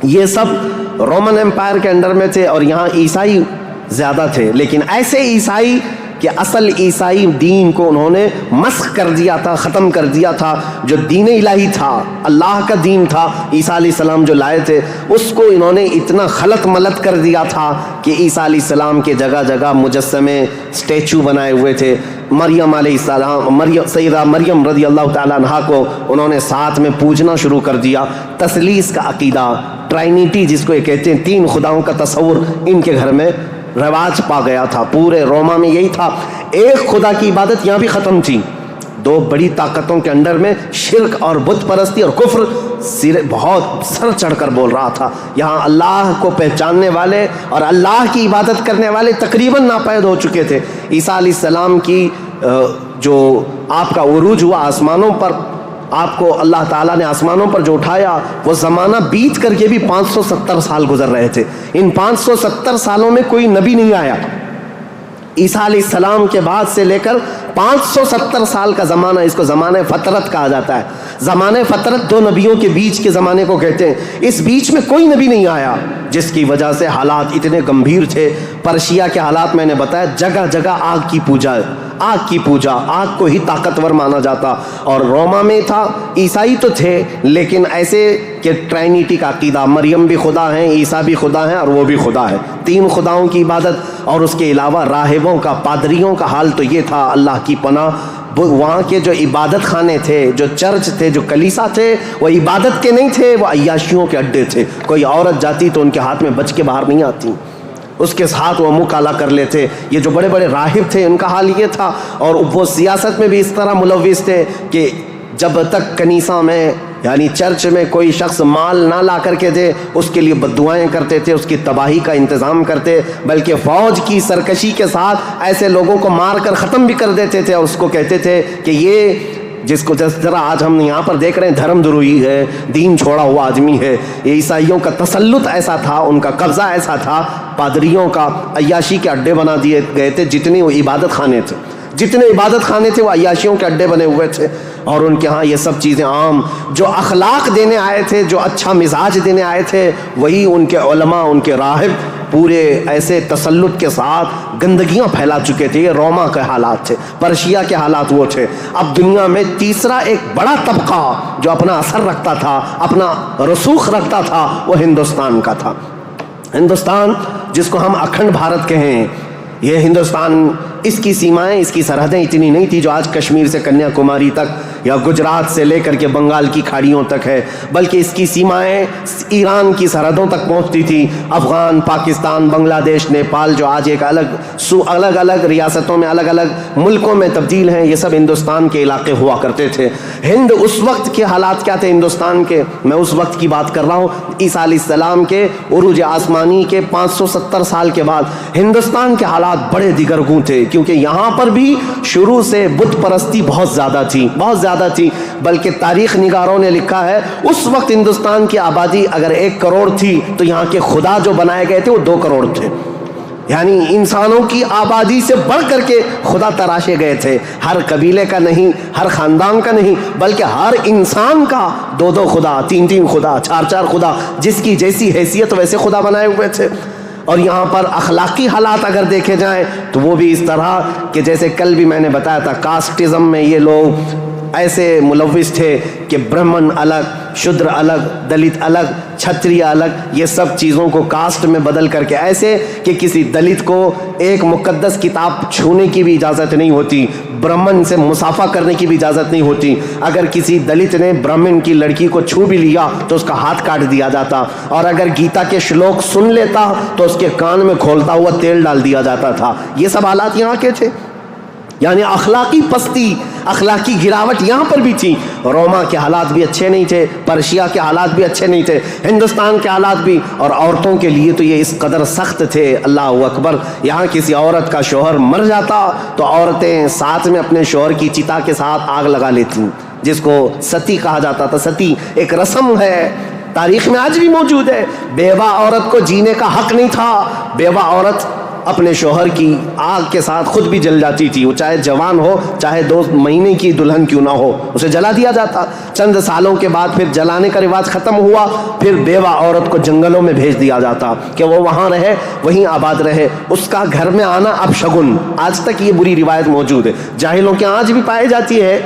یہ سب رومن امپائر کے انڈر میں تھے، اور یہاں عیسائی زیادہ تھے۔ لیکن ایسے عیسائی کہ اصل عیسائی دین کو انہوں نے مسخ کر دیا تھا، ختم کر دیا تھا۔ جو دین الہی تھا، اللہ کا دین تھا، عیسیٰ علیہ السلام جو لائے تھے، اس کو انہوں نے اتنا خلط ملط کر دیا تھا کہ عیسیٰ علیہ السلام کے جگہ جگہ مجسمے، اسٹیچو بنائے ہوئے تھے۔ مریم علیہ السلام، سیدہ مریم رضی اللہ تعالیٰ عنہا کو انہوں نے ساتھ میں پوجنا شروع کر دیا۔ تثلیث کا عقیدہ، ٹرائنیٹی جس کو یہ کہتے ہیں، 3 خداؤں کا تصور ان کے گھر میں رواج پا گیا تھا۔ پورے روما میں یہی تھا، ایک خدا کی عبادت یہاں بھی ختم تھی۔ 2 بڑی طاقتوں کے انڈر میں شرک اور بت پرستی اور کفر بہت سر چڑھ کر بول رہا تھا۔ یہاں اللہ کو پہچاننے والے اور اللہ کی عبادت کرنے والے تقریباً ناپید ہو چکے تھے۔ عیسیٰ علیہ السلام کی جو آپ کا عروج ہوا آسمانوں پر، آپ کو اللہ تعالیٰ نے آسمانوں پر جو اٹھایا، وہ زمانہ بیت کر کے بھی 570 سال گزر رہے تھے۔ ان 570 سالوں میں کوئی نبی نہیں آیا۔ عیسیٰ علیہ السلام کے بعد سے لے کر 570 سال کا زمانہ، اس کو زمانہ فترت کہا جاتا ہے۔ زمانہ فترت 2 نبیوں کے بیچ کے زمانے کو کہتے ہیں۔ اس بیچ میں کوئی نبی نہیں آیا، جس کی وجہ سے حالات اتنے گمبھیر تھے۔ پرشیا کے حالات میں نے بتایا، جگہ جگہ آگ کی پوجا، آگ کی پوجا، آگ کو ہی طاقتور مانا جاتا. اور روما میں تھا، عیسائی تو تھے لیکن ایسے کہ ٹرینیٹی کا عقیدہ، مریم بھی خدا ہیں، عیسیٰ بھی خدا ہیں اور وہ بھی خدا ہے، 3 خداؤں کی عبادت. اور اس کے علاوہ راہبوں کا، پادریوں کا حال تو یہ تھا، اللہ کی پناہ، وہاں کے جو عبادت خانے تھے، جو چرچ تھے، جو کلیسا تھے، وہ عبادت کے نہیں تھے، وہ عیاشیوں کے اڈے تھے. کوئی عورت جاتی تو ان کے ہاتھ میں بچ کے باہر نہیں آتی، اس کے ساتھ وہ منہ کالا کر لیتے. یہ جو بڑے بڑے راہب تھے ان کا حال یہ تھا. اور وہ سیاست میں بھی اس طرح ملوث تھے کہ جب تک کنیسہ میں یعنی چرچ میں کوئی شخص مال نہ لا کر کے دے، اس کے لیے بددعائیں کرتے تھے، اس کی تباہی کا انتظام کرتے، بلکہ فوج کی سرکشی کے ساتھ ایسے لوگوں کو مار کر ختم بھی کر دیتے تھے. اور اس کو کہتے تھے کہ یہ جس کو جس طرح آج ہم یہاں پر دیکھ رہے ہیں دھرم دروہی ہے، دین چھوڑا ہوا آدمی ہے. یہ عیسائیوں کا تسلط ایسا تھا، ان کا قبضہ ایسا تھا، پادریوں کا عیاشی کے اڈے بنا دیے گئے تھے. جتنے وہ عبادت خانے تھے، جتنے عبادت خانے تھے وہ عیاشیوں کے اڈے بنے ہوئے تھے. اور ان کے ہاں یہ سب چیزیں عام. جو اخلاق دینے آئے تھے، جو اچھا مزاج دینے آئے تھے، وہی ان کے علماء، ان کے راہب پورے ایسے تسلط کے ساتھ گندگیاں پھیلا چکے تھے. یہ روما کے حالات تھے، پرشیا کے حالات وہ تھے. اب دنیا میں تیسرا ایک بڑا طبقہ جو اپنا اثر رکھتا تھا، اپنا رسوخ رکھتا تھا، وہ ہندوستان کا تھا. ہندوستان جس کو ہم اکھنڈ بھارت کہیں، یہ ہندوستان، اس کی سیمائیں، اس کی سرحدیں اتنی نہیں تھی جو آج کشمیر سے کنیا کماری تک یا گجرات سے لے کر کے بنگال کی کھاڑیوں تک ہے، بلکہ اس کی سیمائیں ایران کی سرحدوں تک پہنچتی تھی. افغان، پاکستان، بنگلہ دیش، نیپال جو آج ایک الگ الگ ریاستوں میں، الگ الگ ملکوں میں تبدیل ہیں، یہ سب ہندوستان کے علاقے ہوا کرتے تھے. ہند اس وقت کے حالات کیا تھے ہندوستان کے؟ میں اس وقت کی بات کر رہا ہوں، عیسیٰ علیہ السلام کے عروج آسمانی کے 570 سال کے بعد ہندوستان کے حالات بڑے دیگرگوں تھے. کیونکہ یہاں پر بھی شروع سے بت پرستی بہت زیادہ تھی، بہت زیادہ تھی. بلکہ تاریخ نگاروں نے لکھا ہے اس وقت ہندوستان کی آبادی اگر 1 کروڑ تھی تو یہاں کے خدا جو بنائے گئے تھے وہ 2 کروڑ تھے. یعنی انسانوں کی آبادی سے بڑھ کر کے خدا تراشے گئے تھے. ہر قبیلے کا نہیں، ہر خاندان کا نہیں، بلکہ ہر انسان کا 2 خدا، 3 خدا، 4 خدا، جس کی جیسی حیثیت ویسے خدا بنائے ہوئے تھے. اور یہاں پر اخلاقی حالات اگر دیکھے جائیں تو وہ بھی اس طرح کہ جیسے کل بھی میں نے بتایا تھا، کاسٹزم میں یہ لوگ ایسے ملوث تھے کہ برہمن الگ، شودر الگ، دلت الگ، چھتری الگ، یہ سب چیزوں کو کاسٹ میں بدل کر کے، ایسے کہ کسی دلت کو ایک مقدس کتاب چھونے کی بھی اجازت نہیں ہوتی، برہمن سے مصافہ کرنے کی بھی اجازت نہیں ہوتی. اگر کسی دلت نے برہمن کی لڑکی کو چھو بھی لیا تو اس کا ہاتھ کاٹ دیا جاتا. اور اگر گیتا کے شلوک سن لیتا تو اس کے کان میں کھولتا ہوا تیل ڈال دیا جاتا تھا. یہ سب حالات یہاں کے تھے. یعنی اخلاقی پستی، اخلاقی گراوٹ یہاں پر بھی تھی. روما کے حالات بھی اچھے نہیں تھے، پرشیا کے حالات بھی اچھے نہیں تھے، ہندوستان کے حالات بھی. اور عورتوں کے لیے تو یہ اس قدر سخت تھے، اللہ اکبر. یہاں کسی عورت کا شوہر مر جاتا تو عورتیں ساتھ میں اپنے شوہر کی چتا کے ساتھ آگ لگا لیتی، جس کو ستی کہا جاتا تھا. ستی ایک رسم ہے، تاریخ میں آج بھی موجود ہے. بیوہ عورت کو جینے کا حق نہیں تھا. بیوہ عورت اپنے شوہر کی آگ کے ساتھ خود بھی جل جاتی تھی، وہ چاہے جوان ہو، چاہے 2 مہینے کی دلہن کیوں نہ ہو، اسے جلا دیا جاتا. چند سالوں کے بعد پھر جلانے کا رواج ختم ہوا، پھر بیوہ عورت کو جنگلوں میں بھیج دیا جاتا کہ وہ وہاں رہے، وہیں آباد رہے. اس کا گھر میں آنا اب شگن. آج تک یہ بری روایت موجود ہے، جاہلوں کے آج بھی پائی جاتی ہے،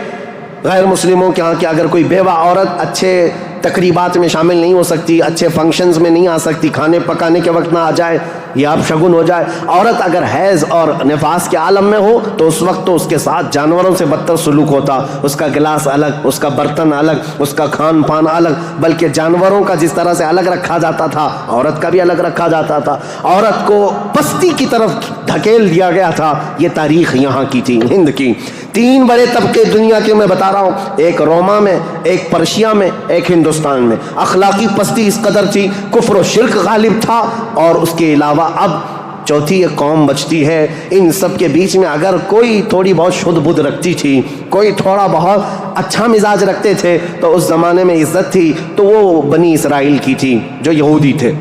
غیر مسلموں کے ہاں کہ اگر کوئی بیوہ عورت اچھے تقریبات میں شامل نہیں ہو سکتی، اچھے فنکشنز میں نہیں آ سکتی، کھانے پکانے کے وقت نہ آ جائے، یہ اب شگن ہو جائے. عورت اگر حیض اور نفاس کے عالم میں ہو تو اس وقت تو اس کے ساتھ جانوروں سے بدتر سلوک ہوتا. اس کا گلاس الگ، اس کا برتن الگ، اس کا کھان پان الگ. بلکہ جانوروں کا جس طرح سے الگ رکھا جاتا تھا، عورت کا بھی الگ رکھا جاتا تھا. عورت کو پستی کی طرف دھکیل دیا گیا تھا. یہ تاریخ یہاں کی تھی، ہند کی. 3 بڑے طبقے دنیا کے میں بتا رہا ہوں، ایک روما میں، ایک پرشیا میں، ایک ہندوستان میں. اخلاقی پستی اس قدر تھی، کفر و شرک غالب تھا. اور اس کے علاوہ اب چوتھی ایک قوم بچتی ہے. ان سب کے بیچ میں اگر کوئی تھوڑی بہت شدھ بدھ رکھتی تھی، کوئی تھوڑا بہت اچھا مزاج رکھتے تھے تو اس زمانے میں عزت تھی، تو وہ بنی اسرائیل کی تھی جو یہودی تھے.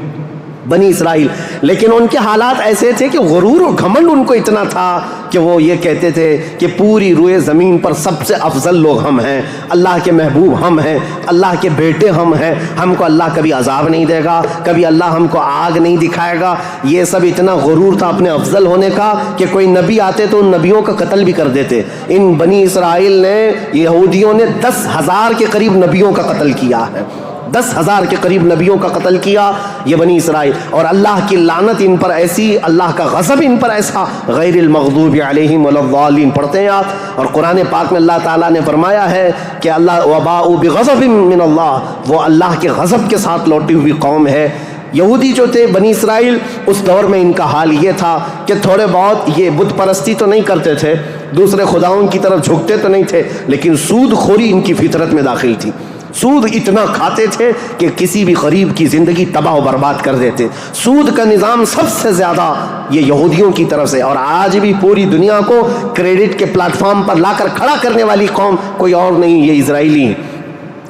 بنی اسرائیل. لیکن ان کے حالات ایسے تھے کہ غرور و گھمنڈ ان کو اتنا تھا کہ وہ یہ کہتے تھے کہ پوری روئے زمین پر سب سے افضل لوگ ہم ہیں, اللہ کے محبوب ہم ہیں, اللہ کے بیٹے ہم ہیں, ہم کو اللہ کبھی عذاب نہیں دے گا, کبھی اللہ ہم کو آگ نہیں دکھائے گا. یہ سب اتنا غرور تھا اپنے افضل ہونے کا کہ کوئی نبی آتے تو ان نبیوں کا قتل بھی کر دیتے. ان بنی اسرائیل نے, یہودیوں نے 10,000 کے قریب نبیوں کا قتل کیا ہے, 10,000 کے قریب نبیوں کا قتل کیا یہ بنی اسرائیل. اور اللہ کی لعنت ان پر ایسی, اللہ کا غضب ان پر ایسا, غیر المغضوب علیہم ولا الضالین پڑھتے ہیں آپ. اور قرآن پاک میں اللہ تعالیٰ نے فرمایا ہے کہ اللہ وباء بغضب من اللہ, وہ اللہ کے غضب کے ساتھ لوٹی ہوئی قوم ہے. یہودی جو تھے بنی اسرائیل, اس دور میں ان کا حال یہ تھا کہ تھوڑے بہت یہ بت پرستی تو نہیں کرتے تھے, دوسرے خداؤں کی طرف جھکتے تو نہیں تھے, لیکن سود خوری ان کی فطرت میں داخل تھی. سود اتنا کھاتے تھے کہ کسی بھی غریب کی زندگی تباہ و برباد کر دیتے. سود کا نظام سب سے زیادہ یہ یہودیوں کی طرف سے, اور آج بھی پوری دنیا کو کریڈٹ کے پلیٹ فارم پر لا کر کھڑا کرنے والی قوم کوئی اور نہیں, یہ اسرائیلی ہیں,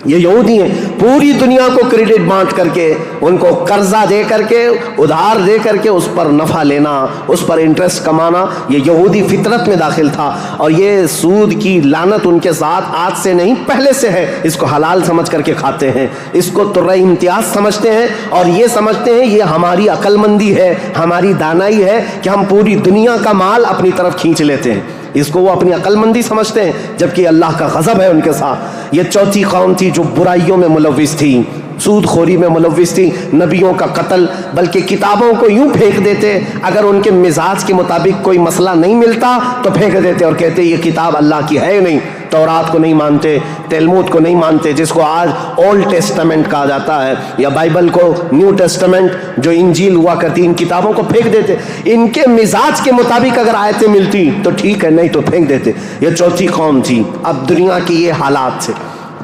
یہ یہودی ہیں. پوری دنیا کو کریڈٹ بانٹ کر کے, ان کو قرضہ دے کر کے, ادھار دے کر کے اس پر نفع لینا, اس پر انٹرسٹ کمانا, یہ یہودی فطرت میں داخل تھا. اور یہ سود کی لعنت ان کے ساتھ آج سے نہیں پہلے سے ہے. اس کو حلال سمجھ کر کے کھاتے ہیں, اس کو ترہ امتیاز سمجھتے ہیں, اور یہ سمجھتے ہیں یہ ہماری عقل مندی ہے, ہماری دانائی ہے کہ ہم پوری دنیا کا مال اپنی طرف کھینچ لیتے ہیں. اس کو وہ اپنی عقل مندی سمجھتے ہیں, جبکہ اللہ کا غضب ہے ان کے ساتھ. یہ چوتھی قوم تھی جو برائیوں میں ملوث تھی, سود خوری میں ملوث تھی, نبیوں کا قتل, بلکہ کتابوں کو یوں پھینک دیتے, اگر ان کے مزاج کے مطابق کوئی مسئلہ نہیں ملتا تو پھینک دیتے اور کہتے یہ کتاب اللہ کی ہے نہیں. تورات کو نہیں مانتے, تلمود کو نہیں مانتے, جس کو آج اولڈ ٹیسٹمنٹ کہا جاتا ہے, یا بائبل کو نیو ٹیسٹمنٹ جو انجیل ہوا کرتی, ان کتابوں کو پھینک دیتے. ان کے مزاج کے مطابق اگر آیتیں ملتی تو ٹھیک ہے, نہیں تو پھینک دیتے. یہ چوتھی قوم تھی. اب دنیا کی یہ حالات تھے,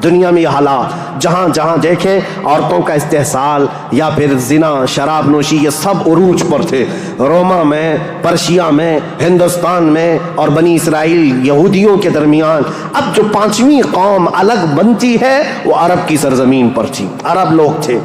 دنیا میں یہ حالات, جہاں جہاں دیکھیں عورتوں کا استحصال یا پھر زنا, شراب نوشی, یہ سب عروج پر تھے. روما میں, پرشیا میں, ہندوستان میں, اور بنی اسرائیل یہودیوں کے درمیان. اب جو پانچویں قوم الگ بنتی ہے وہ عرب کی سرزمین پر تھی, عرب لوگ تھے.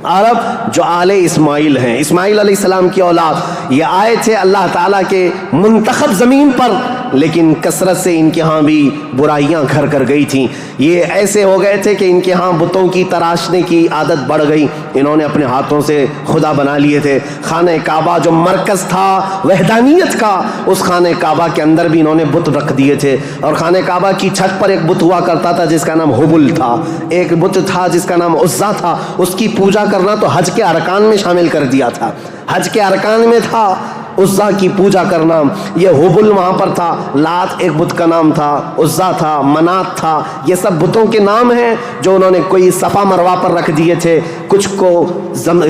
عرب جو آل اسماعیل ہیں, اسماعیل علیہ السلام کی اولاد, یہ آئے تھے اللہ تعالیٰ کے منتخب زمین پر, لیکن کثرت سے ان کے ہاں بھی برائیاں گھر کر گئی تھیں. یہ ایسے ہو گئے تھے کہ ان کے ہاں بتوں کی تراشنے کی عادت بڑھ گئی. انہوں نے اپنے ہاتھوں سے خدا بنا لیے تھے. خانہ کعبہ جو مرکز تھا وحدانیت کا, اس خانہ کعبہ کے اندر بھی انہوں نے بت رکھ دیے تھے. اور خانہ کعبہ کی چھت پر ایک بت ہوا کرتا تھا جس کا نام حبل تھا, ایک بت تھا جس کا نام عزا تھا. اس کی پوجا کرنا تو حج کے ارکان میں شامل کر دیا تھا, حج کے ارکان میں تھا عزا کی پوجا کرنا. یہ حبل وہاں پر تھا, لات ایک بت کا نام تھا, عزا تھا, منات تھا. یہ سب بتوں کے نام ہیں جو انہوں نے کوئی صفا مروا پر رکھ دیے تھے, کچھ کو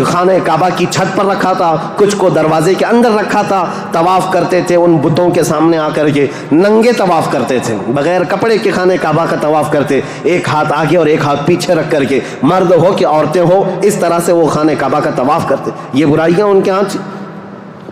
خانہ کعبہ کی چھت پر رکھا تھا, کچھ کو دروازے کے اندر رکھا تھا. طواف کرتے تھے ان بتوں کے سامنے آ کر کے, ننگے طواف کرتے تھے, بغیر کپڑے کے خانہ کعبہ کا طواف کرتے, ایک ہاتھ آگے اور ایک ہاتھ پیچھے رکھ کر کے, مرد ہو کہ عورتیں ہو, اس طرح سے وہ خانہ کعبہ کا طواف کرتے. یہ برائیاں ان کے ہاں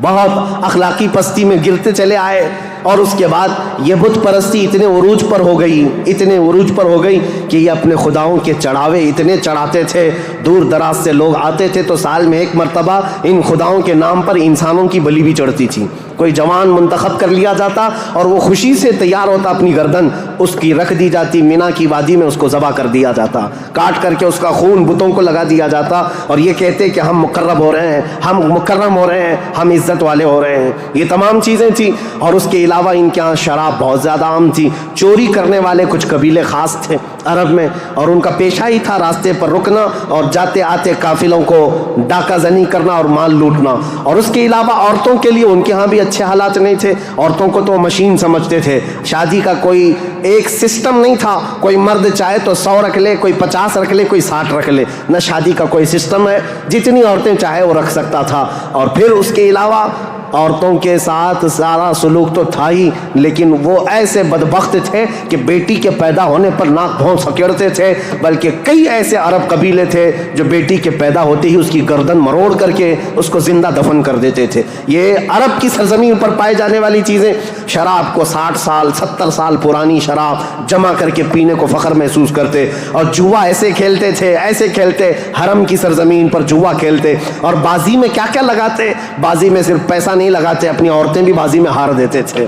بہت اخلاقی پستی میں گرتے چلے آئے. اور اس کے بعد یہ بت پرستی اتنے عروج پر ہو گئی, اتنے عروج پر ہو گئی کہ یہ اپنے خداؤں کے چڑھاوے اتنے چڑھاتے تھے. دور دراز سے لوگ آتے تھے تو سال میں ایک مرتبہ ان خداؤں کے نام پر انسانوں کی بلی بھی چڑھتی تھی. کوئی جوان منتخب کر لیا جاتا اور وہ خوشی سے تیار ہوتا, اپنی گردن اس کی رکھ دی جاتی, مینا کی وادی میں اس کو ذبح کر دیا جاتا, کاٹ کر کے اس کا خون بتوں کو لگا دیا جاتا, اور یہ کہتے کہ ہم مقرب ہو رہے ہیں, ہم مکرم ہو رہے ہیں, ہم عزت والے ہو رہے ہیں. یہ تمام چیزیں تھیں. اور اس کے علاوہ ان کے یہاں شراب بہت زیادہ عام تھی. چوری کرنے والے کچھ قبیلے خاص تھے عرب میں, اور ان کا پیشہ ہی تھا راستے پر رکنا اور جاتے آتے قافلوں کو ڈاکہ زنی کرنا اور مال لوٹنا. اور اس کے علاوہ عورتوں کے لیے ان کے ہاں بھی اچھے حالات نہیں تھے. عورتوں کو تو مشین سمجھتے تھے, شادی کا کوئی ایک سسٹم نہیں تھا. کوئی مرد چاہے تو 100 رکھ لے, کوئی 50 رکھ لے, کوئی 60 رکھ لے, نہ شادی کا کوئی سسٹم ہے, جتنی عورتیں چاہے وہ رکھ سکتا تھا. اور پھر اس کے علاوہ عورتوں کے ساتھ سارا سلوک تو تھا ہی، لیکن وہ ایسے بدبخت تھے کہ بیٹی کے پیدا ہونے پر ناک بھون سکیڑتے تھے، بلکہ کئی ایسے عرب قبیلے تھے جو بیٹی کے پیدا ہوتے ہی اس کی گردن مروڑ کر کے اس کو زندہ دفن کر دیتے تھے۔ یہ عرب کی سرزمین پر پائے جانے والی چیزیں۔ شراب کو 60 سال 70 سال پرانی شراب جمع کر کے پینے کو فخر محسوس کرتے، اور جوا ایسے کھیلتے تھے، ایسے کھیلتے، حرم کی سرزمین پر جوا کھیلتے، اور بازی میں کیا کیا لگاتے، بازی میں صرف پیسہ نہیں لگاتے، اپنی عورتیں بھی بازی میں ہار دیتے تھے۔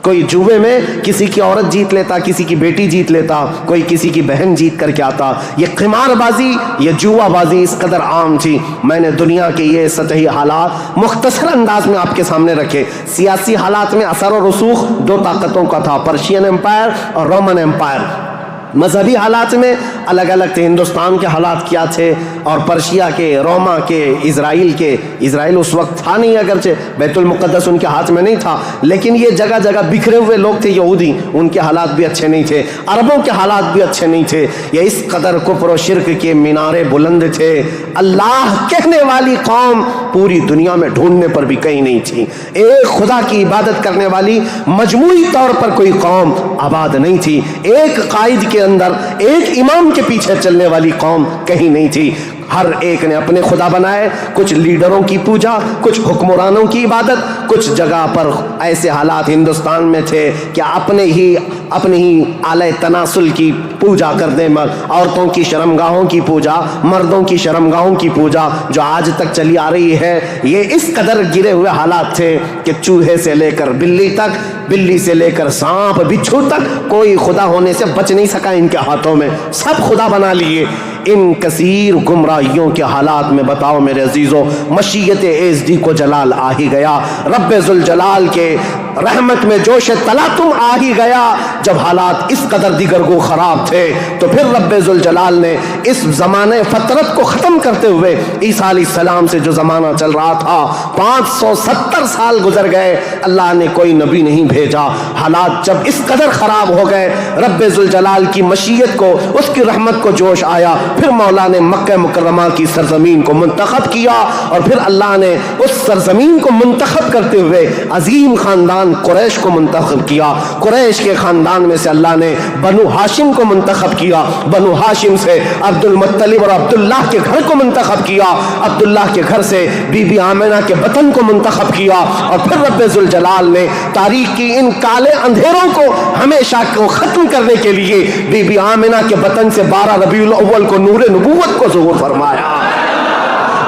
کوئی جوے میں کسی کی عورت جیت لیتا، کسی کی بیٹی جیت لیتا، کوئی کسی کی بہن جیت کر کے آتا۔ یہ قمار بازی، یہ جوا بازی اس قدر عام تھی۔ میں نے دنیا کے یہ سطحی حالات مختصر انداز میں آپ کے سامنے رکھے۔ سیاسی حالات میں اثر و رسوخ دو طاقتوں کا تھا، پرشین امپائر اور رومن امپائر۔ مذہبی حالات میں الگ الگ تھے، ہندوستان کے حالات کیا تھے، اور پرشیا کے، روما کے، اسرائیل کے۔ اسرائیل اس وقت تھا نہیں، اگرچہ بیت المقدس ان کے ہاتھ میں نہیں تھا، لیکن یہ جگہ جگہ بکھرے ہوئے لوگ تھے یہودی، ان کے حالات بھی اچھے نہیں تھے، عربوں کے حالات بھی اچھے نہیں تھے۔ یہ اس قدر کفر و شرک کے مینارے بلند تھے، اللہ کہنے والی قوم پوری دنیا میں ڈھونڈنے پر بھی کہیں نہیں تھی۔ ایک خدا کی عبادت کرنے والی مجموعی طور پر کوئی قوم آباد نہیں تھی، ایک قائد کے اندر ایک امام کے پیچھے چلنے والی قوم کہیں نہیں تھی۔ ہر ایک نے اپنے خدا بنائے، کچھ لیڈروں کی پوجا، کچھ حکمرانوں کی عبادت، کچھ جگہ پر ایسے حالات ہندوستان میں تھے کہ اپنے ہی آلہ تناسل کی پوجا کرنے، عورتوں کی شرمگاہوں کی پوجا، مردوں کی شرمگاہوں کی پوجا جو آج تک چلی آ رہی ہے۔ یہ اس قدر گرے ہوئے حالات تھے کہ چوہے سے لے کر بلی تک، بلی سے لے کر سانپ بچھو تک، کوئی خدا ہونے سے بچ نہیں سکا ان کے ہاتھوں میں، سب خدا بنا لیے۔ ان کثیر گمراہیوں کے حالات میں بتاؤ میرے عزیزو، مشیت ایزدی کو جلال آ ہی گیا، رب ذوالجلال کے رحمت میں جوش تلاطم آ ہی گیا۔ جب حالات اس قدر دیگرگو خراب تھے تو پھر رب ذوالجلال نے اس زمانے فطرت کو ختم کرتے ہوئے، عیسیٰ علیہ السلام سے جو زمانہ چل رہا تھا 570 سال گزر گئے، اللہ نے کوئی نبی نہیں بھیجا۔ حالات جب اس قدر خراب ہو گئے، رب ذوالجلال کی مشیت کو، اس کی رحمت کو جوش آیا، پھر مولا نے مکہ مکرمہ کی سرزمین کو منتخب کیا، اور پھر اللہ نے اس سرزمین کو منتخب کرتے ہوئے عظیم خاندان قریش کو منتخب کیا۔ قریش کے خاندان میں سے اللہ نے بنو ہاشم کو منتخب کیا، بنو ہاشم سے عبد المطلب اور عبداللہ کے گھر کو منتخب کیا، عبداللہ کے گھر سے بی بی آمنہ کے وطن کو منتخب کیا، اور پھر رب ذوالجلال نے تاریخ کی ان کالے اندھیروں کو ہمیشہ کو ختم کرنے کے لیے بی بی آمنہ کے وطن سے 12 ربیع الاول کو نور نبوت کو ظہور فرمایا،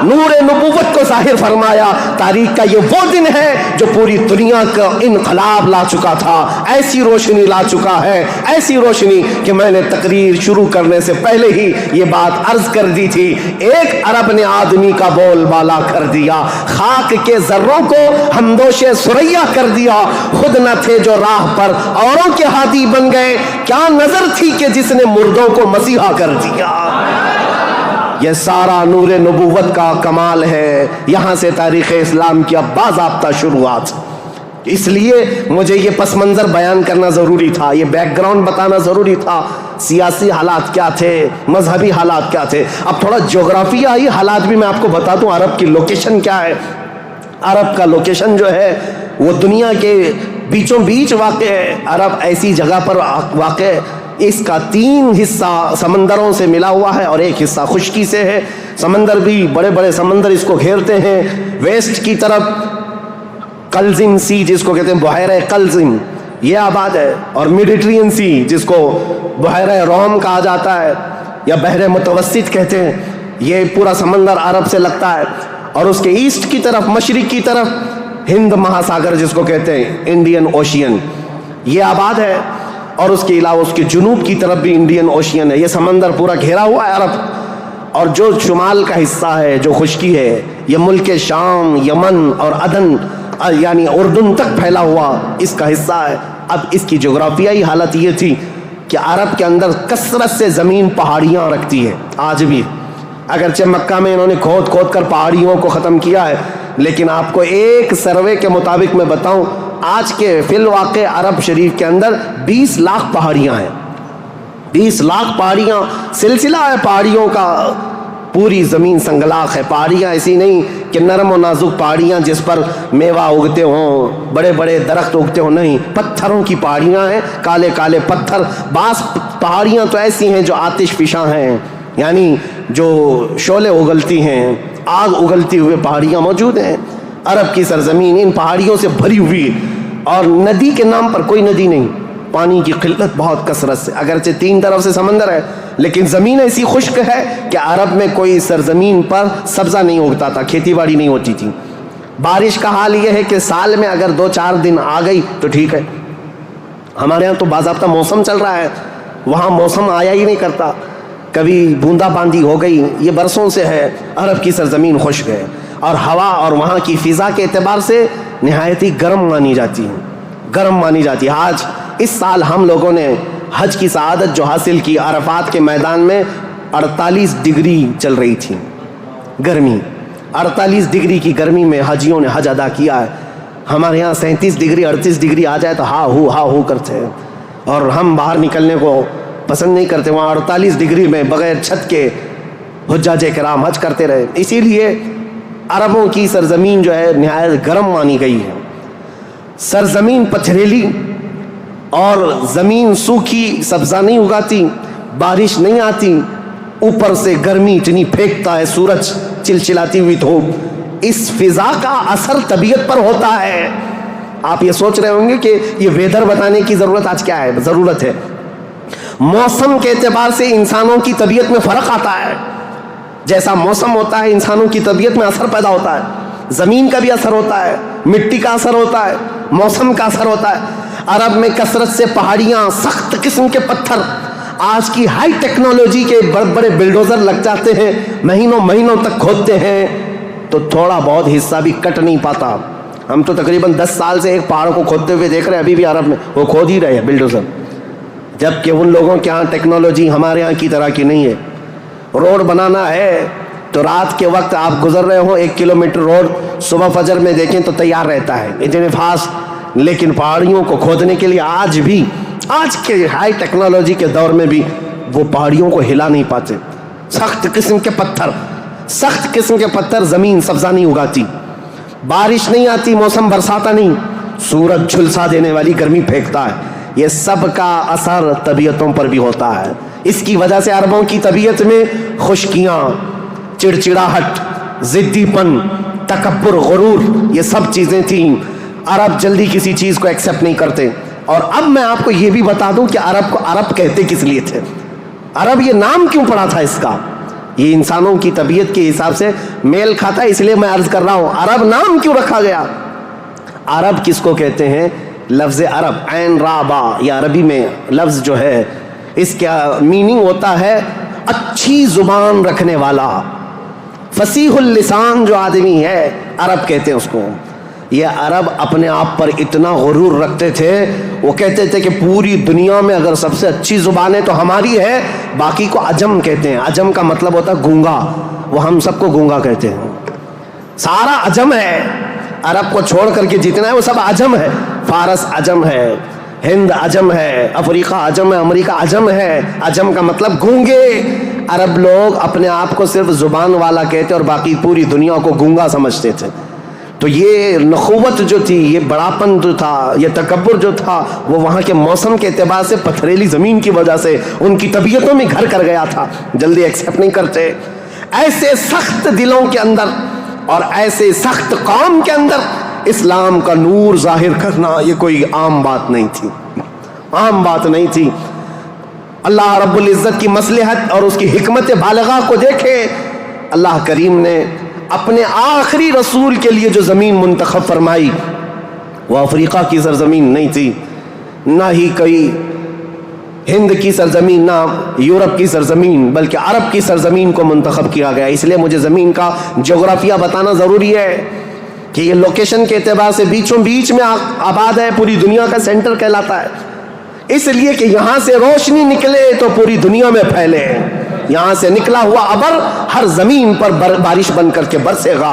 نور نبوت کو ظاہر فرمایا۔ تاریخ کا یہ وہ دن ہے جو پوری دنیا کا انقلاب لا چکا تھا، ایسی روشنی لا چکا ہے، ایسی روشنی کہ میں نے تقریر شروع کرنے سے پہلے ہی یہ بات عرض کر دی تھی۔ ایک عرب نے آدمی کا بول بالا کر دیا، خاک کے ذروں کو ہمدوش ثریا کر دیا، خود نہ تھے جو راہ پر اوروں کے ہادی بن گئے، کیا نظر تھی کہ جس نے مردوں کو مسیحا کر دیا۔ یہ سارا نور نبوت کا کمال ہے، یہاں سے تاریخ اسلام کی اب باضابطہ شروعات۔ اس لیے مجھے یہ پس منظر بیان کرنا ضروری تھا، یہ بیک گراؤنڈ بتانا ضروری تھا، سیاسی حالات کیا تھے، مذہبی حالات کیا تھے۔ اب تھوڑا جغرافیائی حالات بھی میں آپ کو بتا دوں، عرب کی لوکیشن کیا ہے۔ عرب کا لوکیشن جو ہے وہ دنیا کے بیچوں بیچ واقع ہے۔ عرب ایسی جگہ پر واقع ہے، اس کا 3 حصہ سمندروں سے ملا ہوا ہے اور ایک حصہ خشکی سے ہے۔ سمندر بھی بڑے بڑے سمندر اس کو گھیرتے ہیں۔ ویسٹ کی طرف قلزم سی جس کو کہتے ہیں بحیرہ قلزم، یہ آباد ہے، اور میڈیٹرین سی جس کو بحیرہ روم کہا جاتا ہے یا بحر متوسط کہتے ہیں، یہ پورا سمندر عرب سے لگتا ہے۔ اور اس کے ایسٹ کی طرف، مشرق کی طرف ہند مہاساگر جس کو کہتے ہیں انڈین اوشین، یہ آباد ہے۔ اور اس کے علاوہ اس کے جنوب کی طرف بھی انڈین اوشین ہے۔ یہ سمندر پورا گھیرا ہوا ہے عرب۔ اور جو شمال کا حصہ ہے، جو خشکی ہے، یہ ملک شام، یمن اور عدن یعنی اردن تک پھیلا ہوا اس کا حصہ ہے۔ اب اس کی جغرافیائی حالت یہ تھی کہ عرب کے اندر کثرت سے زمین پہاڑیاں رکھتی ہے، آج بھی، اگرچہ مکہ میں انہوں نے کھود کھود کر پہاڑیوں کو ختم کیا ہے، لیکن آپ کو ایک سروے کے مطابق میں بتاؤں، آج کے فی الواقع عرب شریف کے اندر 20 لاکھ پہاڑیاں ہیں۔ 20 لاکھ پہاڑیاں، سلسلہ ہے پہاڑیوں کا پوری زمین سنگلاخ ہے. پہاڑیاں ایسی نہیں کہ نرم و نازک پہاڑیاں جس پر میوہ اگتے ہوں, بڑے بڑے درخت اگتے ہوں, نہیں, پتھروں کی پہاڑیاں ہیں, کالے کالے پتھر. بعض پہاڑیاں تو ایسی ہیں جو آتش فشاں ہیں, یعنی جو شعلے اگلتی ہیں, آگ اگلتی ہوئے پہاڑیاں موجود ہیں. عرب کی سرزمین ان پہاڑیوں سے بھری ہوئی, اور ندی کے نام پر کوئی ندی نہیں, پانی کی قلت بہت کثرت سے, اگرچہ 3 طرف سے سمندر ہے لیکن زمین ایسی خشک ہے کہ عرب میں کوئی سرزمین پر سبزہ نہیں اگتا تھا, کھیتی باڑی نہیں ہوتی تھی. بارش کا حال یہ ہے کہ سال میں اگر 2-4 دن آ گئی تو ٹھیک ہے. ہمارے ہاں تو باضابطہ موسم چل رہا ہے, وہاں موسم آیا ہی نہیں کرتا, کبھی بوندا باندی ہو گئی, یہ برسوں سے ہے. عرب کی سرزمین خشک ہے, اور ہوا اور وہاں کی فضا کے اعتبار سے نہایت ہی گرم مانی جاتی ہے. آج اس سال ہم لوگوں نے حج کی سعادت جو حاصل کی, عرفات کے میدان میں 48 ڈگری چل رہی تھی گرمی. 48 ڈگری کی گرمی میں حاجیوں نے حج ادا کیا ہے. ہمارے یہاں 37 ڈگری 38 ڈگری آ جائے تو ہا ہو کرتے ہیں, اور ہم باہر نکلنے کو پسند نہیں کرتے. وہاں 48 ڈگری میں بغیر چھت کے حجاج کرام حج کرتے رہے. اسی لیے عربوں کی سرزمین جو ہے نہایت گرم مانی گئی ہے. سرزمین پتھریلی اور زمین سوکھی, سبزہ نہیں اگاتی, بارش نہیں آتی, اوپر سے گرمی اتنی پھینکتا ہے سورج, چلچلاتی ہوئی دھوپ. اس فضا کا اثر طبیعت پر ہوتا ہے. آپ یہ سوچ رہے ہوں گے کہ یہ ویدر بتانے کی ضرورت آج کیا ہے. ضرورت ہے. موسم کے اعتبار سے انسانوں کی طبیعت میں فرق آتا ہے. جیسا موسم ہوتا ہے انسانوں کی طبیعت میں اثر پیدا ہوتا ہے. زمین کا بھی اثر ہوتا ہے, مٹی کا اثر ہوتا ہے, موسم کا اثر ہوتا ہے. عرب میں کثرت سے پہاڑیاں, سخت قسم کے پتھر, آج کی ہائی ٹیکنالوجی کے بڑے بڑے بلڈوزر لگ جاتے ہیں, مہینوں تک کھودتے ہیں تو تھوڑا بہت حصہ بھی کٹ نہیں پاتا. ہم تو تقریباً 10 سال سے ایک پہاڑ کو کھودتے ہوئے دیکھ رہے ہیں, ابھی بھی عرب میں وہ کھود ہی رہے ہیں بلڈوزر, جبکہ ان لوگوں کے ہاں ٹیکنالوجی ہمارے ہاں کی طرح کی نہیں ہے. روڈ بنانا ہے تو رات کے وقت آپ گزر رہے ہو 1 کلومیٹر روڈ, صبح فجر میں دیکھیں تو تیار رہتا ہے, اتنے فاسٹ. لیکن پہاڑیوں کو کھودنے کے لیے آج بھی, آج کے ہائی ٹیکنالوجی کے دور میں بھی وہ پہاڑیوں کو ہلا نہیں پاتے. سخت قسم کے پتھر, زمین سبزہ نہیں اگاتی, بارش نہیں آتی, موسم برساتا نہیں, سورج جھلسا دینے والی گرمی پھینکتا ہے. یہ سب کا اثر طبیعتوں پر بھی ہوتا ہے. اس کی وجہ سے عربوں کی طبیعت میں خشکیاں, چڑچڑاہٹ, ضدی پن, تکبر, غرور, یہ سب چیزیں تھیں. عرب جلدی کسی چیز کو ایکسیپٹ نہیں کرتے. اور اب میں آپ کو یہ بھی بتا دوں کہ عرب کو عرب کہتے کس لیے تھے, عرب یہ نام کیوں پڑا تھا اس کا. یہ انسانوں کی طبیعت کے حساب سے میل کھاتا ہے, اس لیے میں عرض کر رہا ہوں عرب نام کیوں رکھا گیا. عرب کس کو کہتے ہیں؟ لفظ عرب, عین را با, یہ عربی میں لفظ جو ہے اس کا میننگ ہوتا ہے اچھی زبان رکھنے والا, فصیح اللسان جو آدمی ہے, عرب کہتے ہیں اس کو. یہ عرب اپنے آپ پر اتنا غرور رکھتے تھے, وہ کہتے تھے کہ پوری دنیا میں اگر سب سے اچھی زبان ہے تو ہماری ہے, باقی کو عجم کہتے ہیں. عجم کا مطلب ہوتا ہے گونگا, وہ ہم سب کو گونگا کہتے ہیں. سارا عجم ہے, عرب کو چھوڑ کر کے جتنا ہے وہ سب عجم ہے. فارس عجم ہے, ہند عجم ہے, افریقہ عجم ہے, امریکہ عجم ہے. عجم کا مطلب گونگے. عرب لوگ اپنے آپ کو صرف زبان والا کہتے اور باقی پوری دنیا کو گونگا سمجھتے تھے. تو یہ نخوت جو تھی, یہ بڑاپن جو تھا, یہ تکبر جو تھا, وہ وہاں کے موسم کے اعتبار سے پتھریلی زمین کی وجہ سے ان کی طبیعتوں میں گھر کر گیا تھا, جلدی ایکسیپٹ نہیں کرتے. ایسے سخت دلوں کے اندر اور ایسے سخت قوم کے اندر اسلام کا نور ظاہر کرنا یہ کوئی عام بات نہیں تھی, عام بات نہیں تھی. اللہ رب العزت کی مصلحت اور اس کی حکمت بالغہ کو دیکھے. اللہ کریم نے اپنے آخری رسول کے لیے جو زمین منتخب فرمائی وہ افریقہ کی سرزمین نہیں تھی, نہ ہی کوئی ہند کی سرزمین, نہ یورپ کی سرزمین, بلکہ عرب کی سرزمین کو منتخب کیا گیا. اس لیے مجھے زمین کا جغرافیہ بتانا ضروری ہے کہ یہ لوکیشن کے اعتبار سے بیچوں بیچ میں آباد ہے, پوری دنیا کا سینٹر کہلاتا ہے. اس لیے کہ یہاں سے روشنی نکلے تو پوری دنیا میں پھیلے. یہاں سے نکلا ہوا ابر ہر زمین پر بارش بن کر کے برسے گا,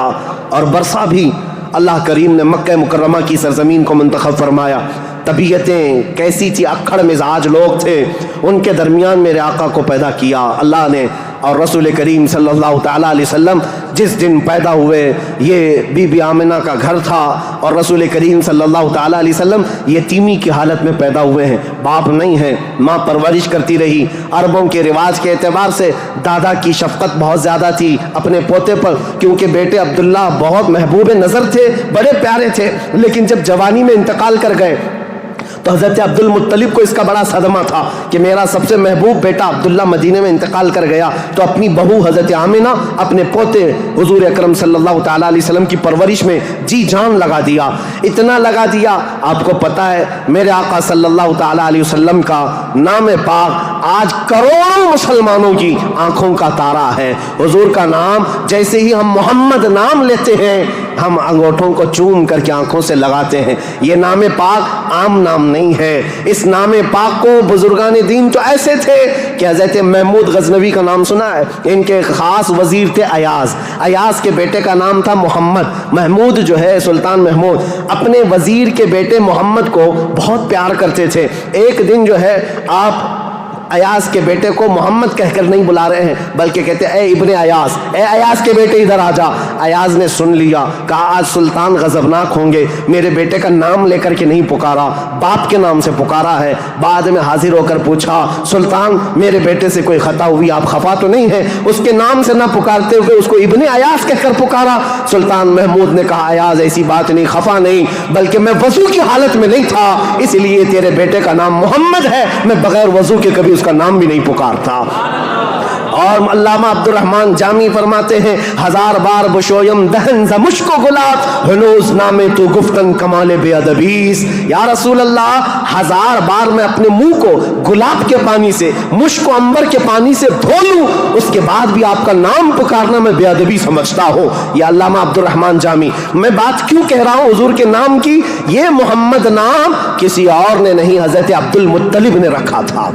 اور برسا بھی. اللہ کریم نے مکہ مکرمہ کی سرزمین کو منتخب فرمایا. طبیعتیں کیسی تھی, اکھڑ مزاج لوگ تھے, ان کے درمیان میرے آقا کو پیدا کیا. اللہ نے اور رسول کریم صلی اللہ تعالیٰ علیہ وسلم جس دن پیدا ہوئے یہ بی بی آمنہ کا گھر تھا، اور رسول کریم صلی اللہ تعالیٰ علیہ وسلم یتیمی کی حالت میں پیدا ہوئے ہیں، باپ نہیں ہیں، ماں پرورش کرتی رہی۔ عربوں کے رواج کے اعتبار سے دادا کی شفقت بہت زیادہ تھی اپنے پوتے پر، کیونکہ بیٹے عبداللہ بہت محبوب نظر تھے، بڑے پیارے تھے، لیکن جب جوانی میں انتقال کر گئے تو حضرت عبد المطلب کو اس کا بڑا صدمہ تھا کہ میرا سب سے محبوب بیٹا عبداللہ مدینے میں انتقال کر گیا، تو اپنی بہو حضرت آمنہ اپنے پوتے حضور اکرم صلی اللہ تعالیٰ علیہ وسلم کی پرورش میں جی جان لگا دیا، اتنا لگا دیا۔ آپ کو پتہ ہے میرے آقا صلی اللہ تعالیٰ علیہ وسلم کا نام پاک آج کروڑوں مسلمانوں کی آنکھوں کا تارا ہے۔ حضور کا نام جیسے ہی ہم محمد نام لیتے ہیں ہم انگوٹھوں کو چوم کر کے آنکھوں سے لگاتے ہیں۔ یہ نام پاک عام نام نہیں ہے، اس نام پاک کو بزرگان دین تو ایسے تھے کہ حضرت محمود غزنوی کا نام سنا ہے، ان کے خاص وزیر تھے ایاز، ایاز کے بیٹے کا نام تھا محمد۔ محمود جو ہے سلطان محمود اپنے وزیر کے بیٹے محمد کو بہت پیار کرتے تھے۔ ایک دن جو ہے آپ ایاز کے بیٹے کو محمد کہہ کر نہیں بلا رہے ہیں بلکہ کہتے اے ابن ایاز، اے ایاز کے بیٹے ادھر آ جا۔ ایاز نے سن لیا، کہا آج سلطان غضبناک ہوں گے، میرے بیٹے کا نام لے کر کے نہیں پکارا، باپ کے نام سے پکارا ہے۔ بعد میں حاضر ہو کر پوچھا سلطان میرے بیٹے سے کوئی خطا ہوئی، آپ خفا تو نہیں ہیں؟ اس کے نام سے نہ پکارتے ہوئے اس کو ابن ایاز کہہ کر پکارا۔ سلطان محمود نے کہا ایاز ایسی بات نہیں، خفا نہیں، بلکہ میں وضو کی حالت میں نہیں تھا اس لیے تیرے بیٹے کا نام محمد ہے، میں بغیر وضو کے کبھی اس کا نام بھی نہیں پکارتا۔ اور علامہ عبد الرحمن جامی فرماتے ہیں ہزار بار بشویم دہن ز مشک و گلاب ہنوز نامے تو گفتن کمال بے ادبیس۔ یا رسول اللہ ہزار بار میں اپنے منہ کو گلاب کے پانی سے، مشک و عنبر کے پانی سے دھو لوں، اس کے بعد بھی آپ کا نام پکارنا میں بے ادبی سمجھتا ہوں۔ یہ علامہ عبد الرحمن جامی۔ میں بات کیوں کہہ رہا ہوں حضور کے نام کی؟ یہ محمد نام کسی اور نے نہیں، حضرت عبد المطلب نے رکھا تھا۔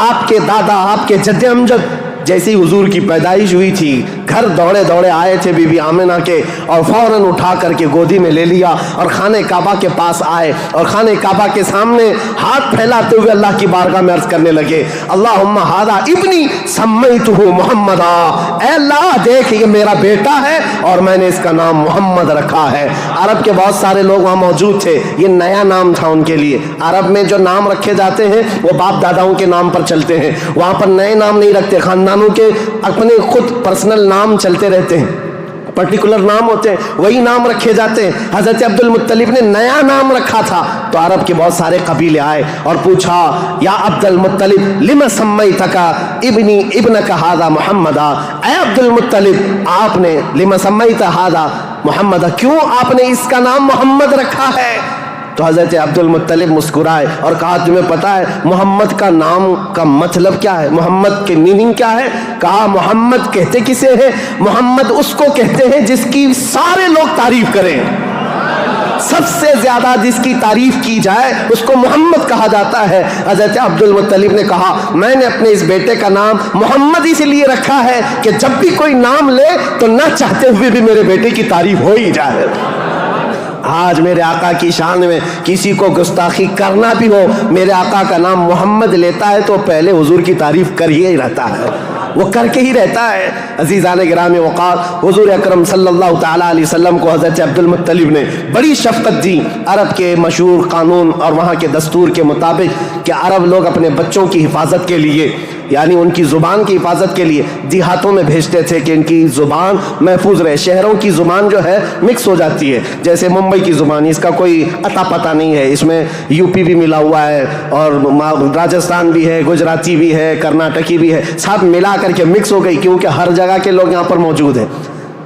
آپ کے دادا، آپ کے جد امجد جیسی حضور کی پیدائش ہوئی تھی گھر دوڑے دوڑے آئے تھے بی بی آمنہ کے، اور فوراً اٹھا کر کے گودی میں لے لیا اور خانہ کعبہ کے پاس آئے اور خانہ کعبہ کے سامنے ہاتھ پھیلاتے ہوئے اللہ کی بارگاہ میں عرض کرنے لگے اللہم ھذا ابنی سمیتہ محمدا، اے اللہ دیکھ یہ میرا بیٹا ہے اور میں نے اس کا نام محمد رکھا ہے۔ عرب کے بہت سارے لوگ وہاں موجود تھے، یہ نیا نام تھا ان کے لیے۔ عرب میں جو نام رکھے جاتے ہیں وہ باپ داداؤں کے نام پر چلتے ہیں، وہاں پر نئے نام نہیں رکھتے، خاندانوں کے اپنے خود پرسنل نام چلتے رہتے ہیں، پرٹیکولر نام ہوتے ہیں، وہی نام رکھے جاتے ہیں۔ حضرت عبد المطلب نے نیا نام رکھا تھا تو عرب کے بہت سارے قبیلے آئے اور پوچھا یا عبد المطلب لما سمیتک ابنی ابنک ھذا محمدا، اے عبد المطلب آپ نے لما سمیت ھذا محمدا، کیوں آپ نے اس کا نام محمد رکھا ہے؟ تو حضرت عبد المطلب مسکرائے اور کہا تمہیں پتہ ہے محمد کا نام کا مطلب کیا ہے، محمد کی میننگ کیا ہے؟ کہا محمد کہتے کسے ہیں؟ محمد اس کو کہتے ہیں جس کی سارے لوگ تعریف کریں، سب سے زیادہ جس کی تعریف کی جائے اس کو محمد کہا جاتا ہے۔ حضرت عبد المطلب نے کہا میں نے اپنے اس بیٹے کا نام محمد اس لیے رکھا ہے کہ جب بھی کوئی نام لے تو نہ چاہتے ہوئے بھی میرے بیٹے کی تعریف ہو ہی جائے۔ آج میرے آقا کی شان میں کسی کو گستاخی کرنا بھی ہو، میرے آقا کا نام محمد لیتا ہے تو پہلے حضور کی تعریف کر ہی رہتا ہے، وہ کر کے ہی رہتا ہے۔ عزیزان گرامی وقار، حضور اکرم صلی اللہ تعالیٰ علیہ وسلم کو حضرت عبد المطلب نے بڑی شفقت دی۔ عرب کے مشہور قانون اور وہاں کے دستور کے مطابق کہ عرب لوگ اپنے بچوں کی حفاظت کے لیے، یعنی ان کی زبان کی حفاظت کے لیے دیہاتوں میں بھیجتے تھے کہ ان کی زبان محفوظ رہے۔ شہروں کی زبان جو ہے مکس ہو جاتی ہے، جیسے ممبئی کی زبان، اس کا کوئی عطا پتہ نہیں ہے، اس میں یو پی بھی ملا ہوا ہے اور راجستھان بھی ہے، گجراتی بھی ہے، کرناٹکی بھی ہے، سب ملا کر کے مکس ہو گئی کیونکہ ہر جگہ کے لوگ یہاں پر موجود ہیں۔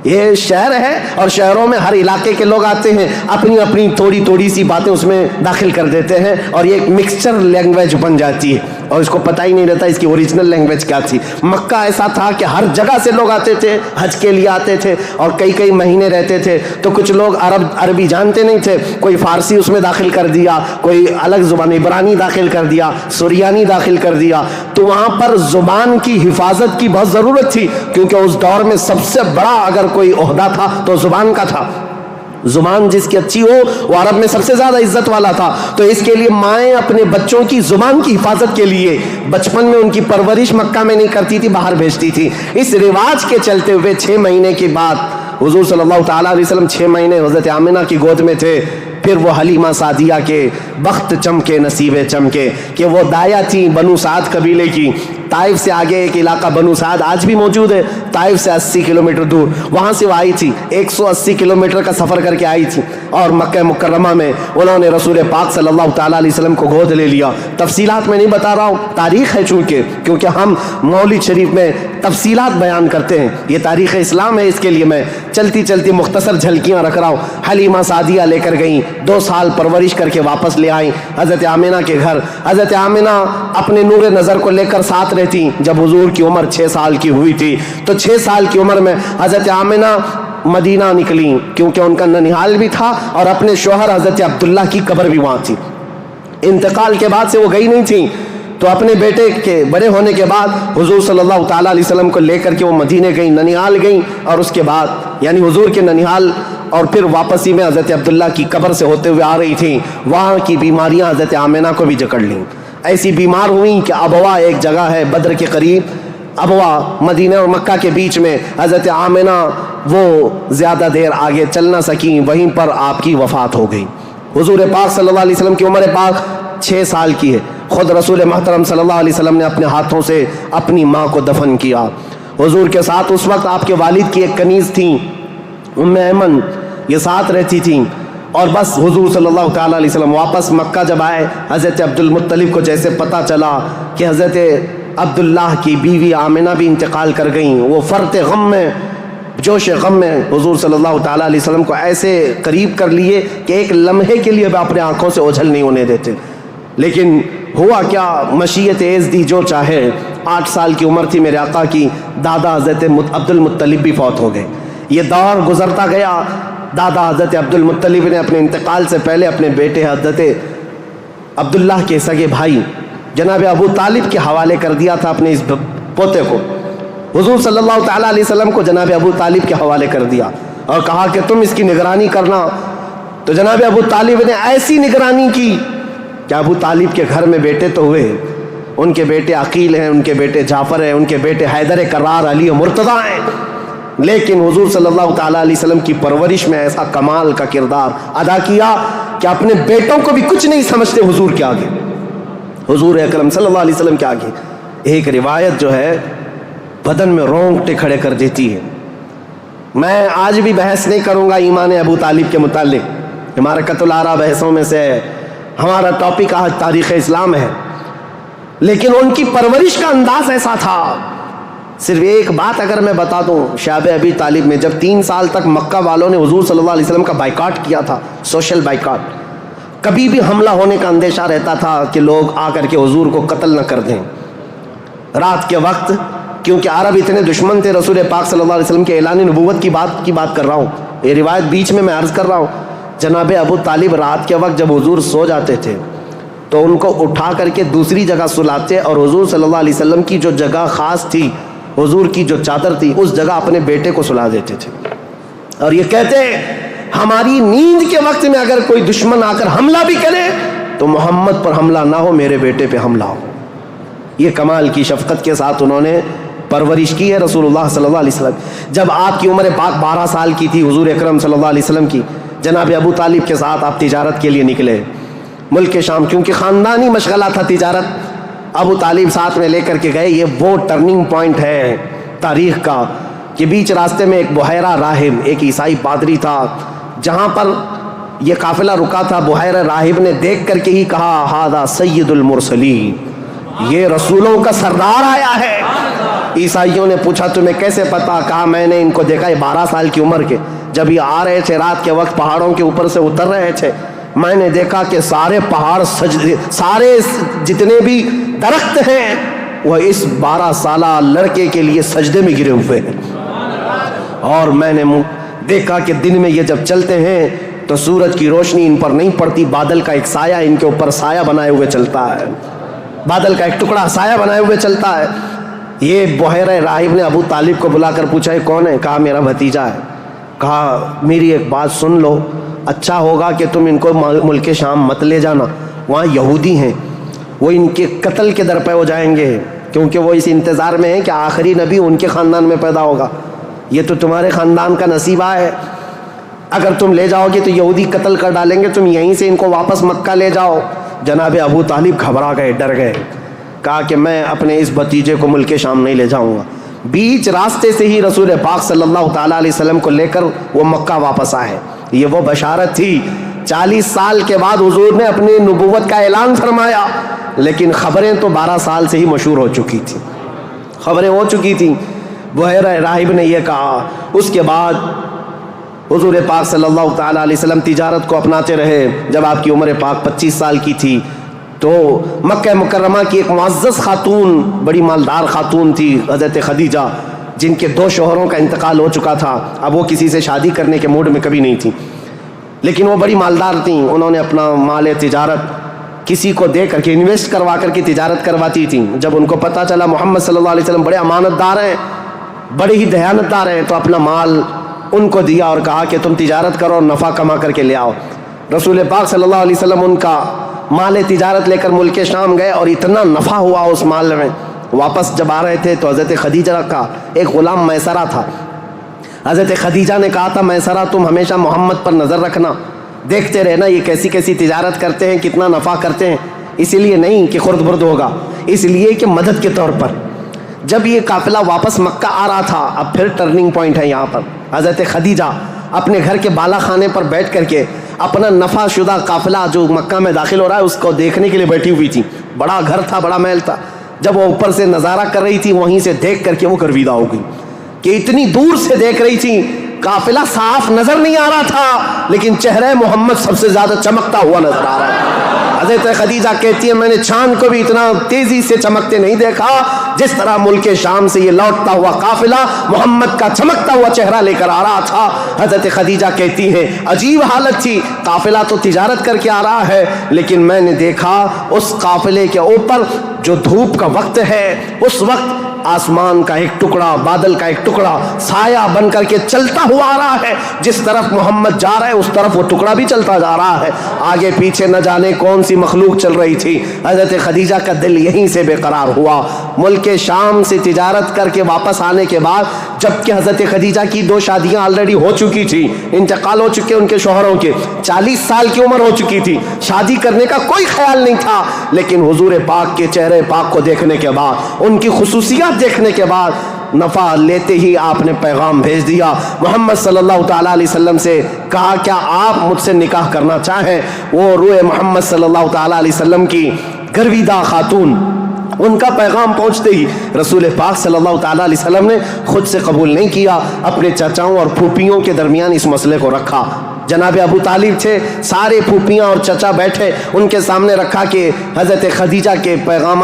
یہ شہر ہے اور شہروں میں ہر علاقے کے لوگ آتے ہیں، اپنی اپنی تھوڑی تھوڑی سی باتیں اس میں داخل کر دیتے ہیں اور یہ ایک مکسچر لینگویج بن جاتی ہے اور اس کو پتہ ہی نہیں رہتا اس کی اوریجنل لینگویج کیا تھی۔ مکہ ایسا تھا کہ ہر جگہ سے لوگ آتے تھے، حج کے لیے آتے تھے اور کئی کئی مہینے رہتے تھے، تو کچھ لوگ عربی جانتے نہیں تھے، کوئی فارسی اس میں داخل کر دیا، کوئی الگ زبان عبرانی داخل کر دیا، سریانی داخل کر دیا، تو وہاں پر زبان کی حفاظت کی بہت ضرورت تھی کیونکہ اس دور میں سب سے بڑا اگر کوئی عہدہ تھا تو زبان کا تھا۔ زبان جس کی اچھی ہو وہ عرب میں سب سے زیادہ عزت والا تھا. تو اس کے لیے مائیں اپنے بچوں کی زبان کی حفاظت کے لیے بچپن میں ان کی پرورش مکہ میں نہیں کرتی تھی, باہر بھیجتی تھی. اس رواج کے چلتے ہوئے 6 مہینے کے بعد حضور صلی اللہ تعالیٰ علیہ وسلم 6 مہینے حضرت آمنہ کی گود میں تھے. پھر وہ حلیمہ سعدیہ کے بخت چمکے, نصیبے چمکے کہ وہ دایا تھیں بنو سعد قبیلے کی. طائف سے آگے ایک علاقہ بنو سعد آج بھی موجود ہے, طائف سے 80 کلومیٹر دور, وہاں سے وہ آئی تھی. 180 کلومیٹر کا سفر کر کے آئی تھی اور مکہ مکرمہ میں انہوں نے رسول پاک صلی اللہ تعالیٰ علیہ وسلم کو گود لے لیا. تفصیلات میں نہیں بتا رہا ہوں, تاریخ ہے کیونکہ ہم مولد شریف میں تفصیلات بیان کرتے ہیں, یہ تاریخ اسلام ہے, اس کے لیے میں چلتی چلتی مختصر جھلکیاں رکھ رہا ہوں. حلیمہ سعدیہ لے کر گئیں, 2 سال پرورش کر کے واپس لے آئیں حضرت آمنہ کے گھر. حضرت آمنہ اپنے نور نظر کو لے کر ساتھ رہتی. جب حضور کی عمر 6 سال کی ہوئی تھی تو 6 سال کی عمر میں حضرت آمنہ مدینہ نکلی, کیونکہ ان کا ننیحال بھی تھا اور اپنے شوہر حضرت عبداللہ کی قبر بھی وہاں تھی. انتقال کے بعد سے وہ گئی نہیں تھی, تو اپنے بیٹے کے بڑے ہونے کے بعد حضور صلی اللہ تعالیٰ علیہ وسلم کو لے کر کے وہ مدینے گئیں, ننیحال گئیں, اور اس کے بعد یعنی حضور کے ننیحال اور پھر واپسی میں حضرت عبداللہ کی قبر سے ہوتے ہوئے آ رہی تھیں. وہاں کی بیماریاں حضرت آمنہ کو بھی جکڑ لیں, ایسی بیمار ہوئیں کہ ابوا ایک جگہ ہے بدر کے قریب, ابوا مدینہ اور مکہ کے بیچ میں. حضرت آمنہ وہ زیادہ دیر آگے چل نہ سکیں, وہیں پر آپ کی وفات ہو گئی. حضور پاک صلی اللہ علیہ وسلم کی عمر پاک 6 سال کی ہے. خود رسول محترم صلی اللہ علیہ وسلم نے اپنے ہاتھوں سے اپنی ماں کو دفن کیا. حضور کے ساتھ اس وقت آپ کے والد کی ایک کنیز تھیں ام ایمن, یہ ساتھ رہتی تھیں. اور بس حضور صلی اللہ تعالیٰ علیہ وسلم واپس مکہ جب آئے, حضرت عبد المطلب کو جیسے پتہ چلا کہ حضرت عبداللہ کی بیوی آمنہ بھی انتقال کر گئیں, وہ فرط غم میں, جوش غم میں حضور صلی اللہ تعالیٰ علیہ وسلم کو ایسے قریب کر لیے کہ ایک لمحے کے لیے بھی اپنے آنکھوں سے اوجھل نہیں ہونے دیتے. لیکن ہوا کیا, مشیت عز دی جو چاہے. 8 سال کی عمر تھی میرے آقا کی, دادا حضرت عبد المطلب بھی فوت ہو گئے. یہ دور گزرتا گیا. دادا حضرت عبد المطلب نے اپنے انتقال سے پہلے اپنے بیٹے حضرت عبداللہ کے سگے بھائی جناب ابو طالب کے حوالے کر دیا تھا اپنے اس پوتے کو. حضور صلی اللہ تعالیٰ علیہ وسلم کو جناب ابو طالب کے حوالے کر دیا اور کہا کہ تم اس کی نگرانی کرنا. تو جناب ابو طالب نے ایسی نگرانی کی کہ ابو طالب کے گھر میں بیٹے تو ہوئے, ان کے بیٹے عقیل ہیں, ان کے بیٹے جعفر ہیں, ان کے بیٹے حیدر کرار, علی و مرتضیٰ ہیں, لیکن حضور صلی اللہ تعالیٰ علیہ وسلم کی پرورش میں ایسا کمال کا کردار ادا کیا کہ اپنے بیٹوں کو بھی کچھ نہیں سمجھتے حضور کے آگے, حضور اکرم صلی اللہ علیہ وسلم کے آگے. ایک روایت جو ہے بدن میں رونگٹے کھڑے کر دیتی ہے. میں آج بھی بحث نہیں کروں گا ایمان ابو طالب کے متعلق, ہمارا قتل آرا بحثوں میں سے ہمارا ٹاپک آج تاریخ اسلام ہے, لیکن ان کی پرورش کا انداز ایسا تھا. صرف ایک بات اگر میں بتا دوں, شعب ابی طالب میں جب 3 سال تک مکہ والوں نے حضور صلی اللہ علیہ وسلم کا بائیکاٹ کیا تھا, سوشل بائیکاٹ, کبھی بھی حملہ ہونے کا اندیشہ رہتا تھا کہ لوگ آ کر کے حضور کو قتل نہ کر دیں. رات کے وقت, کیونکہ عرب اتنے دشمن تھے رسول پاک صلی اللہ علیہ وسلم کے اعلان نبوت کی بات کر رہا ہوں, یہ روایت بیچ میں عرض کر رہا ہوں. جناب ابو طالب رات کے وقت جب حضور سو جاتے تھے تو ان کو اٹھا کر کے دوسری جگہ سلاتے اور حضور صلی اللہ علیہ وسلم کی جو جگہ خاص تھی, حضور کی جو چادر تھی, اس جگہ اپنے بیٹے کو سلا دیتے تھے اور یہ کہتے ہماری نیند کے وقت میں اگر کوئی دشمن آ کر حملہ بھی کرے تو محمد پر حملہ نہ ہو, میرے بیٹے پہ حملہ ہو. یہ کمال کی شفقت کے ساتھ انہوں نے پرورش کی ہے رسول اللہ صلی اللہ علیہ وسلم. جب آپ کی عمر پاک 12 سال کی تھی حضور اکرم صلی اللہ علیہ وسلم کی, جناب ابو طالب کے ساتھ آپ تجارت کے لیے نکلے ملک شام, کیونکہ خاندانی مشغلہ تھا تجارت. ابو طالب ساتھ میں لے کر کے گئے. یہ وہ ٹرننگ پوائنٹ ہے تاریخ کا کہ بیچ راستے میں ایک بحیرہ راہب, ایک عیسائی پادری تھا, جہاں پر یہ قافلہ رکا تھا. بحیرہ راہب نے دیکھ کر کے ہی کہا ہذا سید المرسلین, یہ رسولوں کا سردار آیا ہے. عیسائیوں نے پوچھا تمہیں کیسے پتا؟ کہا میں نے ان کو دیکھا, 12 سال کی عمر کے, جب یہ آ رہے تھے رات کے وقت پہاڑوں کے اوپر سے اتر رہے تھے, میں نے دیکھا کہ سارے پہاڑ سارے جتنے بھی درخت ہیں وہ اس 12 سالہ لڑکے کے لیے سجدے میں گرے ہوئے ہیں. اور میں نے دیکھا کہ دن میں یہ جب چلتے ہیں تو سورج کی روشنی ان پر نہیں پڑتی, بادل کا ایک سایہ ان کے اوپر سایہ بنائے ہوئے چلتا ہے, بادل کا ایک ٹکڑا سایہ بنائے ہوئے چلتا ہے. یہ بحیرہ راہب نے ابو طالب کو بلا کر پوچھا یہ کون ہے؟ کہا میرا بھتیجا ہے. کہا میری ایک بات سن لو، اچھا ہوگا کہ تم ان کو ملک شام مت لے جانا، وہاں یہودی ہیں، وہ ان کے قتل کے در پہ ہو جائیں گے، کیونکہ وہ اس انتظار میں ہیں کہ آخری نبی ان کے خاندان میں پیدا ہوگا، یہ تو تمہارے خاندان کا نصیبہ ہے، اگر تم لے جاؤ گے تو یہودی قتل کر ڈالیں گے، تم یہیں سے ان کو واپس مکہ لے جاؤ۔ جناب ابو طالب گھبرا گئے، ڈر گئے، کہا کہ میں اپنے اس بھتیجے کو ملک شام نہیں لے جاؤں گا۔ بیچ راستے سے ہی رسول پاک صلی اللہ تعالیٰ علیہ وسلم کو لے کر وہ مکہ واپس آئے۔ یہ وہ بشارت تھی، 40 سال کے بعد حضور نے اپنی نبوت کا اعلان فرمایا، لیکن خبریں تو 12 سال سے ہی مشہور ہو چکی تھیں، خبریں ہو چکی تھیں۔ بحیرہ راہب نے یہ کہا۔ اس کے بعد حضور پاک صلی اللہ تعالیٰ علیہ وسلم تجارت کو اپناتے رہے۔ جب آپ کی عمر پاک 25 سال کی تھی تو مکہ مکرمہ کی ایک معزز خاتون، بڑی مالدار خاتون تھی، حضرت خدیجہ، جن کے 2 شوہروں کا انتقال ہو چکا تھا، اب وہ کسی سے شادی کرنے کے موڈ میں کبھی نہیں تھیں، لیکن وہ بڑی مالدار تھیں۔ انہوں نے اپنا مال تجارت کسی کو دے کر کے، انویسٹ کروا کر کے تجارت کرواتی تھیں۔ جب ان کو پتہ چلا محمد صلی اللہ علیہ وسلم بڑے امانت دار ہیں، بڑے ہی دیانت دار ہیں، تو اپنا مال ان کو دیا اور کہا کہ تم تجارت کرو اور نفع کما کر کے لے آؤ۔ رسول پاک صلی اللہ علیہ وسلم ان کا مال تجارت لے کر ملک شام گئے، اور اتنا نفع ہوا اس مال میں۔ واپس جب آ رہے تھے تو حضرت خدیجہ کا ایک غلام میسرہ تھا۔ حضرت خدیجہ نے کہا تھا میسرہ تم ہمیشہ محمد پر نظر رکھنا، دیکھتے رہنا یہ کیسی کیسی تجارت کرتے ہیں، کتنا نفع کرتے ہیں، اسی لیے نہیں کہ خرد برد ہوگا، اس لیے کہ مدد کے طور پر۔ جب یہ قافلہ واپس مکہ آ رہا تھا، اب پھر ٹرننگ پوائنٹ ہے یہاں پر، حضرت خدیجہ اپنے گھر کے بالا خانے پر بیٹھ کر کے اپنا نفع شدہ قافلہ جو مکہ میں داخل ہو رہا ہے اس کو دیکھنے کے لیے بیٹھی ہوئی تھی۔ بڑا گھر تھا، بڑا محل تھا۔ جب وہ اوپر سے نظارہ کر رہی تھی، وہیں سے دیکھ کر کے وہ گرویدہ ہو گئی کہ اتنی دور سے دیکھ رہی تھی، قافلہ صاف نظر نہیں آ رہا تھا، لیکن چہرہ محمد سب سے زیادہ چمکتا ہوا نظر آ رہا ہے۔ حضرت خدیجہ کہتی ہے میں نے چاند کو بھی اتنا تیزی سے چمکتے نہیں دیکھا جس طرح ملک شام سے یہ لوٹتا ہوا قافلہ محمد کا چمکتا ہوا چہرہ لے کر آ رہا تھا۔ حضرت خدیجہ کہتی ہیں عجیب حالت تھی، قافلہ تو تجارت کر کے آ رہا ہے، لیکن میں نے دیکھا اس قافلے کے اوپر جو دھوپ کا وقت ہے، اس وقت آسمان کا ایک ٹکڑا، بادل کا ایک ٹکڑا سایہ بن کر کے چلتا ہوا آ رہا ہے، جس طرف محمد جا رہا ہے اس طرف وہ ٹکڑا بھی چلتا جا رہا ہے، آگے پیچھے نہ جانے کون سی مخلوق چل رہی تھی۔ حضرت خدیجہ کا دل یہیں سے بے قرار ہوا۔ ملک شام سے تجارت کر کے واپس آنے کے بعد، جبکہ حضرت خدیجہ کی 2 شادیاں آلریڈی ہو چکی تھی، انتقال ہو چکے ان کے شوہروں کے، 40 سال کی عمر ہو چکی تھی، شادی کرنے کا کوئی خیال نہیں تھا، لیکن حضور پاک کے چہرے پاک کو دیکھنے کے بعد، ان کی خصوصیات دیکھنے کے بعد، نفع لیتے ہی آپ نے پیغام بھیج دیا محمد صلی اللہ تعالیٰ علیہ وسلم سے، کہا کیا آپ مجھ سے نکاح کرنا چاہیں؟ وہ روح محمد صلی اللہ تعالیٰ علیہ وسلم کی گرویدہ خاتون، ان کا پیغام پہنچتے ہی رسول پاک صلی اللہ تعالیٰ علیہ وسلم نے خود سے قبول نہیں کیا، اپنے چچاؤں اور پھوپھیوں کے درمیان اس مسئلے کو رکھا۔ جناب ابو طالب تھے، سارے پھوپھیاں اور چچا بیٹھے، ان کے سامنے رکھا کہ حضرت خدیجہ کے پیغام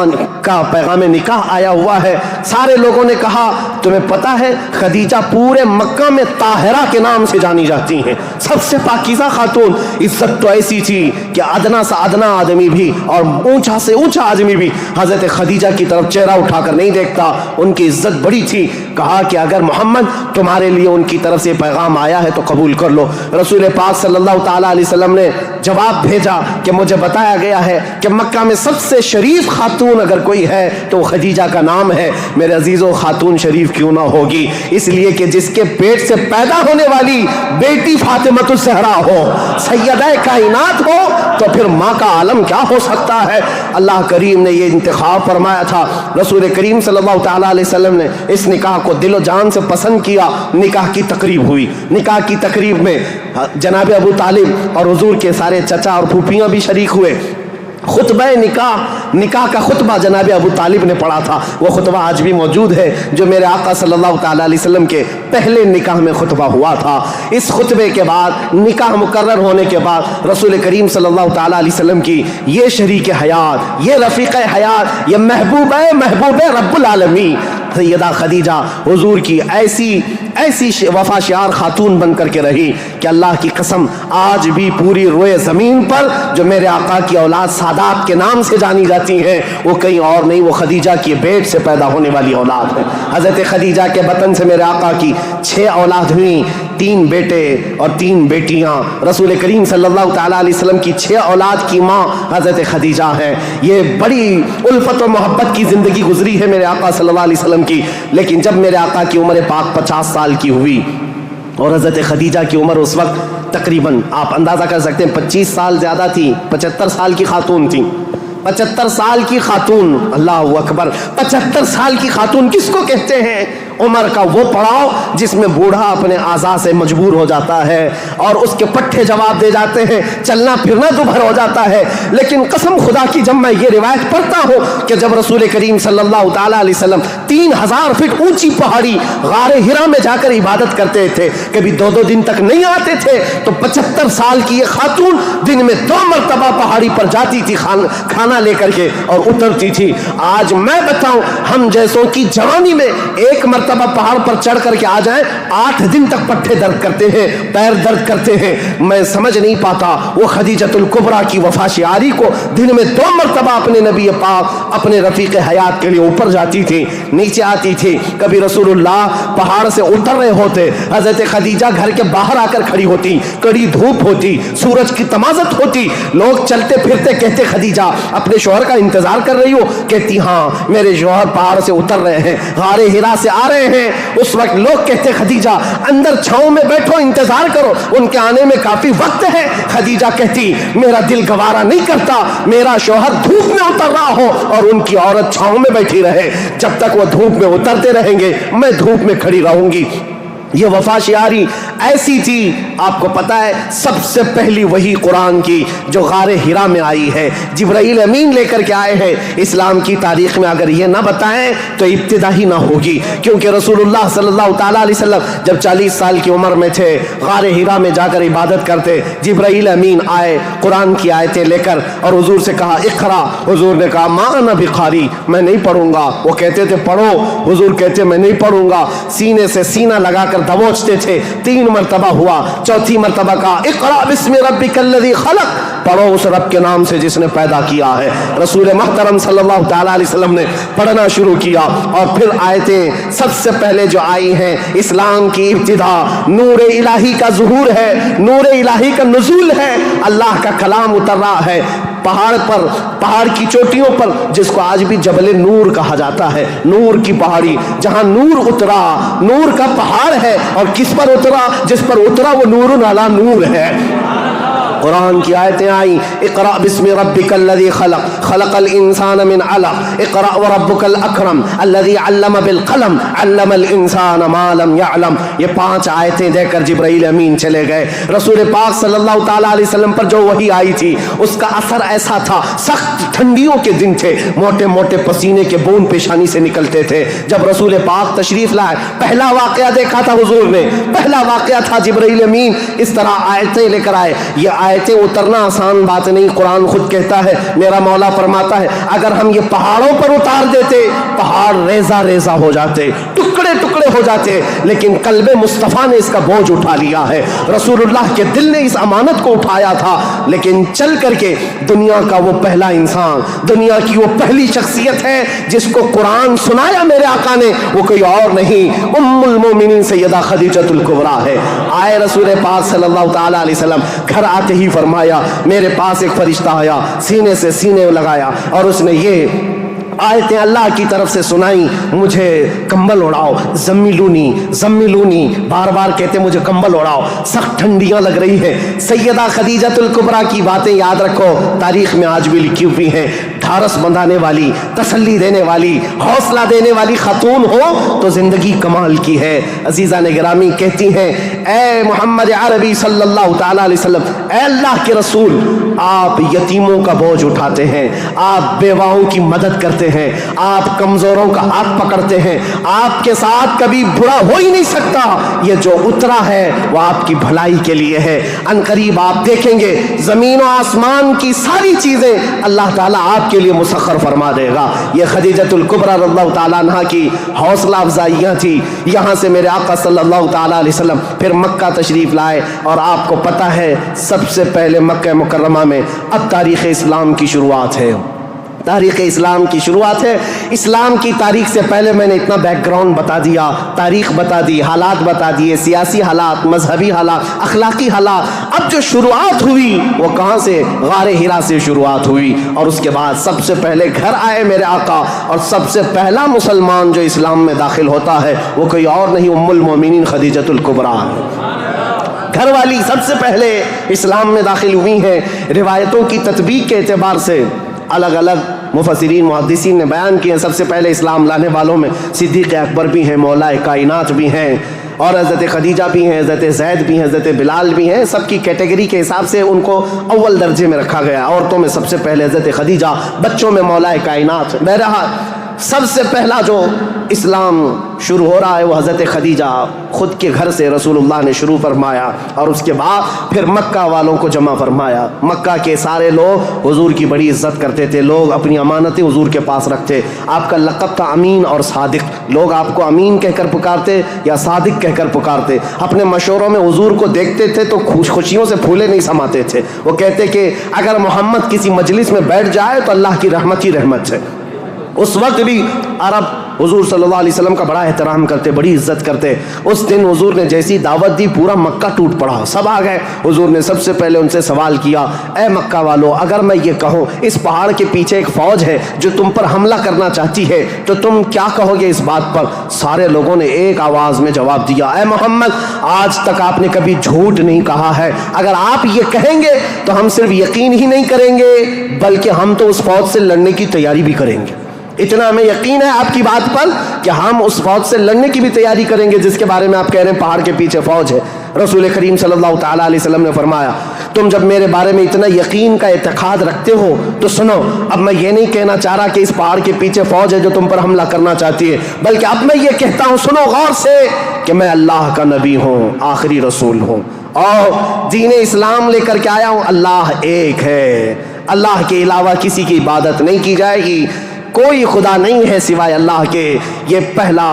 نکاح آیا ہوا ہے۔ سارے لوگوں نے کہا تمہیں پتہ ہے خدیجہ پورے مکہ میں طاہرہ کے نام سے جانی جاتی ہیں، سب سے پاکیزہ خاتون، عزت تو ایسی تھی کہ ادنا سے ادنا آدمی بھی اور اونچا سے اونچا آدمی بھی حضرت خدیجہ کی طرف چہرہ اٹھا کر نہیں دیکھتا، ان کی عزت بڑی تھی۔ کہا کہ اگر محمد تمہارے لیے ان کی طرف سے پیغام آیا ہے تو قبول کر لو۔ رسول پاک صلی اللہ تعالیٰ علیہ وسلم نے جواب بھیجا کہ مجھے بتایا گیا ہے کہ مکہ میں سب سے شریف خاتون اگر کوئی ہے تو وہ خدیجہ کا نام ہے۔ میرے عزیزو خاتون شریف کیوں نہ ہوگی؟ اس لیے کہ جس کے پیٹ سے پیدا ہونے والی بیٹی فاطمہ الزہرا ہو، سیدہ کائنات ہو، تو پھر ماں کا عالم کیا ہو سکتا ہے؟ اللہ کریم نے یہ انتخاب فرمایا تھا۔ رسول کریم صلی اللہ تعالیٰ علیہ وسلم نے اس نکاح کو دل و جان سے پسند کیا۔ نکاح کی تقریب ہوئی، نکاح کی تقریب میں جناب ابو طالب اور حضور کے سارے چچا اور پھوپھیاں بھی شریک ہوئے۔ خطبہ نکاح کا خطبہ جناب ابو طالب نے پڑھا تھا، وہ خطبہ آج بھی موجود ہے جو میرے آقا صلی اللہ تعالیٰ علیہ وسلم کے پہلے نکاح میں خطبہ ہوا تھا۔ اس خطبے کے بعد نکاح مقرر ہونے کے بعد رسول کریم صلی اللہ تعالیٰ علیہ وسلم کی یہ شریک حیات، یہ رفیق حیات، یہ محبوب رب العالمین سیدہ خدیجہ حضور کی ایسی وفا شعار خاتون بن کر کے رہی کہ اللہ کی قسم آج بھی پوری روئے زمین پر جو میرے آقا کی اولاد سادات کے نام سے جانی جاتی ہیں وہ کہیں اور نہیں، وہ خدیجہ کی پیٹ سے پیدا ہونے والی اولاد ہے۔ حضرت خدیجہ کے بطن سے میرے آقا کی 6 اولاد ہوئیں، 3 بیٹے اور 3 بیٹیاں، رسول کریم صلی اللہ تعالیٰ علیہ وسلم کی 6 اولاد کی ماں حضرت خدیجہ ہے۔ یہ بڑی الفت و محبت کی زندگی گزری ہے میرے آقا صلی اللہ علیہ وسلم کی، لیکن جب میرے آقا کی عمر پاک 50 سال کی ہوئی اور حضرت خدیجہ کی عمر اس وقت تقریباً آپ اندازہ کر سکتے ہیں 25 سال زیادہ تھی، 75 سال کی خاتون تھی۔ 75 سال کی خاتون، اللہ اکبر، 75 سال کی خاتون کس کو کہتے ہیں؟ عمر کا وہ پڑاؤ جس میں بوڑھا اپنے اعضاء سے مجبور ہو جاتا ہے اور اس کے پٹھے جواب دے جاتے ہیں، چلنا پھرنا دوبھر ہو جاتا ہے۔ لیکن قسم خدا کی جب میں یہ روایت پڑھتا ہوں کہ جب رسول کریم صلی اللہ تعالیٰ علیہ وسلم 3000 فٹ اونچی پہاڑی غار ہرا میں جا کر عبادت کرتے تھے، کبھی 2 دن تک نہیں آتے تھے، تو 75 سال کی یہ خاتون دن میں 2 مرتبہ پہاڑی پر جاتی تھی کھانا لے کر کے اور اترتی تھی۔ آج میں بتاؤں ہم جیسوں کی جوانی میں ایک مرتبہ پہاڑ پر چڑھ کر کے آ جائیں، 8 دن تک پٹھے درد کرتے ہیں، پیر درد کرتے ہیں۔ میں سمجھ نہیں پاتا وہ خدیجۃ الکبریٰ کی وفا شعاری کو دن میں 2 مرتبہ اپنے نبی پاک اپنے رفیق حیات کے لیے اوپر جاتی تھی، نیچے آتی تھی۔ کبھی رسول اللہ پہاڑ سے اتر رہے ہوتے، حضرت خدیجہ گھر کے باہر آ کر کھڑی ہوتی، کڑی دھوپ ہوتی، سورج کی تمازت ہوتی، لوگ چلتے پھرتے کہتے خدیجہ اپنے شوہر کا انتظار کر رہی ہو؟ کہتی ہاں میرے شوہر پہاڑ سے اتر رہے ہیں، غار ہرا سے آ رہے ہیں۔ اس وقت لوگ کہتے خدیجہ اندر چھاؤں میں بیٹھو، انتظار کرو، ان کے آنے میں کافی وقت ہے۔ خدیجہ کہتی میرا دل گوارا نہیں کرتا میرا شوہر دھوپ میں اتر رہا ہو اور ان کی عورت چھاؤں میں بیٹھی رہے، جب تک وہ دھوپ میں اترتے رہیں گے میں دھوپ میں کھڑی رہوں گی۔ یہ وفا شعاری ایسی تھی، آپ کو پتا ہے سب سے پہلی وہی قرآن کی جو غار ہرا میں آئی ہے، جبرائیل امین لے کر کے آئے ہیں۔ اسلام کی تاریخ میں اگر یہ نہ بتائیں تو ابتدا ہی نہ ہوگی، کیونکہ رسول اللہ صلی اللہ تعالیٰ علیہ وسلم جب 40 سال کی عمر میں تھے، غار ہرا میں جا کر عبادت کرتے، جبرائیل امین آئے قرآن کی آیتیں لے کر اور حضور سے کہا اقرا، حضور نے کہا ما انا بقاری، میں نہیں پڑھوں گا۔ وہ کہتے تھے پڑھو، حضور کہتے میں نہیں پڑھوں گا، سینے سے سینہ لگا کر دبوچتے تھے۔ 3 مرتبہ ہوا، 4تھی مرتبہ کہا اقرا بسم ربک الذی خلق، پڑھو اس رب کے نام سے جس نے پیدا کیا ہے۔ رسول محترم صلی اللہ تعالیٰ علیہ وسلم نے پڑھنا شروع کیا اور پھر آیتیں سب سے پہلے جو آئی ہیں، اسلام کی ابتدا نور الہی کا ظہور ہے، نور الہی کا نزول ہے، اللہ کا کلام اتر رہا ہے پہاڑ پر، پہاڑ کی چوٹیوں پر، جس کو آج بھی جبل نور کہا جاتا ہے، نور کی پہاڑی، جہاں نور اترا، نور کا پہاڑ ہے، اور کس پر اترا؟ جس پر اترا وہ نور علی نور ہے۔ قرآن کی آیتیں آئیں اقرأ بسم ربک الذی خلق خلق الانسان من علق اقرأ وربک الاکرم الذی علم بالقلم علم الانسان ما لم يعلم۔ یہ 5 آیتیں دے کر جبرائیل امین چلے گئے۔ رسول پاک صلی اللہ تعالیٰ علیہ وسلم پر جو وحی آئی تھی اس کا اثر ایسا تھا، سخت ٹھنڈیوں کے دن تھے، موٹے موٹے پسینے کے بون پیشانی سے نکلتے تھے۔ جب رسول پاک تشریف لائے، پہلا واقعہ دیکھا تھا حضور نے، پہلا واقعہ تھا جبرائیل امین اس طرح آیتیں لے کر آئے۔ یہ آیتیں اترنا آسان بات نہیں، قرآن خود کہتا ہے، میرا مولا فرماتا ہے اگر ہم یہ پہاڑوں پر اتار دیتے پہاڑ ریزہ ریزہ ہو جاتے، ٹکڑے ٹکڑے ہو جاتے، لیکن قلب مصطفیٰ نے اس کا بوجھ اٹھا لیا ہے۔ رسول اللہ کے دل نے اس امانت کو اٹھایا تھا، لیکن چل کر کے دنیا کا وہ پہلا انسان، دنیا کی وہ پہلی شخصیت ہے جس کو قرآن سنایا میرے آقا نے، وہ کوئی اور نہیں، ام المومنین سیدہ خدیجۃ الکبریٰ ہے۔ آئے رسول پاک صلی اللہ تعالیٰ علیہ وسلم، گھر آتے ہی فرمایا میرے پاس ایک فرشتہ آیا، سینے سے سینے لگایا اور اس نے یہ آیتیں اللہ کی طرف سے سنائی، مجھے کمبل اڑاؤ، زمیلونی زمیلونی، بار بار کہتے مجھے کمبل اڑاؤ، سخت ٹھنڈیاں لگ رہی ہیں۔ سیدہ خدیجۃ الکبریٰ کی باتیں یاد رکھو، تاریخ میں آج بھی لکھی ہوئی ہیں۔ ڈھارس بندھانے والی، تسلی دینے والی، حوصلہ دینے والی خاتون ہو تو زندگی کمال کی ہے۔ عزیزان گرامی کہتی ہیں اے محمد عربی صلی اللہ تعالیٰ علیہ وسلم، اے اللہ کے رسول، آپ یتیموں کا بوجھ اٹھاتے ہیں، آپ بیواؤں کی مدد کرتے ہیں، آپ کمزوروں کا ہاتھ پکڑتے ہیں، آپ کے ساتھ کبھی برا ہو ہی نہیں سکتا، یہ جو اترا ہے وہ آپ کی بھلائی کے لیے ہے۔ ان قریب آپ دیکھیں گے زمین و آسمان کی ساری چیزیں اللہ تعالیٰ آپ کے لیے مسخر فرما دے گا۔ یہ خدیجۃ الکبریٰ رضی اللہ تعالیٰ عنہ کی حوصلہ افزائیاں تھی۔ یہاں سے میرے آقا صلی اللہ تعالیٰ علیہ وسلم پھر مکہ تشریف لائے، اور آپ کو پتہ ہے سب سے پہلے مکہ مکرمہ میں اب تاریخ اسلام کی شروعات ہے، تاریخ اسلام کی شروعات ہے۔ اسلام کی تاریخ سے پہلے میں نے اتنا بیک گراؤنڈ بتا دیا، تاریخ بتا دی، حالات بتا دیے، سیاسی حالات، مذہبی حالات، اخلاقی حالات۔ اب جو شروعات ہوئی وہ کہاں سے؟ غار حرا سے شروعات ہوئی، اور اس کے بعد سب سے پہلے گھر آئے میرے آقا، اور سب سے پہلا مسلمان جو اسلام میں داخل ہوتا ہے وہ کوئی اور نہیں، ام المومنین خدیجۃ الکبریٰ ہے۔ گھر والی سب سے پہلے اسلام میں داخل ہوئی ہیں۔ روایتوں کی تطبیق کے اعتبار سے الگ الگ مفسرین محدثین نے بیان کیے، سب سے پہلے اسلام لانے والوں میں صدیق اکبر بھی ہیں، مولا کائنات بھی ہیں، اور حضرت خدیجہ بھی ہیں، حضرت زید بھی ہیں، حضرت بلال بھی ہیں۔ سب کی کیٹیگری کے حساب سے ان کو اول درجے میں رکھا گیا۔ عورتوں میں سب سے پہلے حضرت خدیجہ، بچوں میں مولا کائنات۔ بہرحال سب سے پہلا جو اسلام شروع ہو رہا ہے وہ حضرت خدیجہ خود کے گھر سے رسول اللہ نے شروع فرمایا، اور اس کے بعد پھر مکہ والوں کو جمع فرمایا۔ مکہ کے سارے لوگ حضور کی بڑی عزت کرتے تھے، لوگ اپنی امانتیں حضور کے پاس رکھتے۔ آپ کا لقب تھا امین اور صادق، لوگ آپ کو امین کہہ کر پکارتے یا صادق کہہ کر پکارتے۔ اپنے مشوروں میں حضور کو دیکھتے تھے تو خوشیوں سے پھولے نہیں سماتے تھے۔ وہ کہتے کہ اگر محمد کسی مجلس میں بیٹھ جائے تو اللہ کی رحمت ہی رحمت ہے۔ اس وقت بھی عرب حضور صلی اللہ علیہ وسلم کا بڑا احترام کرتے، بڑی عزت کرتے۔ اس دن حضور نے جیسی دعوت دی پورا مکہ ٹوٹ پڑا، سب آ گئے۔ حضور نے سب سے پہلے ان سے سوال کیا، اے مکہ والو، اگر میں یہ کہوں اس پہاڑ کے پیچھے ایک فوج ہے جو تم پر حملہ کرنا چاہتی ہے تو تم کیا کہو گے اس بات پر؟ سارے لوگوں نے ایک آواز میں جواب دیا، اے محمد، آج تک آپ نے کبھی جھوٹ نہیں کہا ہے، اگر آپ یہ کہیں گے تو ہم صرف یقین ہی نہیں کریں گے بلکہ ہم تو اس فوج سے لڑنے کی تیاری بھی کریں گے۔ اتنا ہمیں یقین ہے آپ کی بات پر کہ ہم اس فوج سے لڑنے کی بھی تیاری کریں گے جس کے بارے میں آپ کہہ رہے ہیں پہاڑ کے پیچھے فوج ہے۔ رسول کریم صلی اللہ تعالیٰ علیہ وسلم نے فرمایا، تم جب میرے بارے میں اتنا یقین کا اعتقاد رکھتے ہو تو سنو، اب میں یہ نہیں کہنا چاہ رہا کہ اس پہاڑ کے پیچھے فوج ہے جو تم پر حملہ کرنا چاہتی ہے، بلکہ اب میں یہ کہتا ہوں، سنو غور سے، کہ میں اللہ کا نبی ہوں، آخری رسول ہوں، اور دین اسلام لے کر کے آیا ہوں۔ اللہ ایک ہے، اللہ کے علاوہ کسی کی عبادت نہیں کی جائے گی، کوئی خدا نہیں ہے سوائے اللہ کے۔ یہ پہلا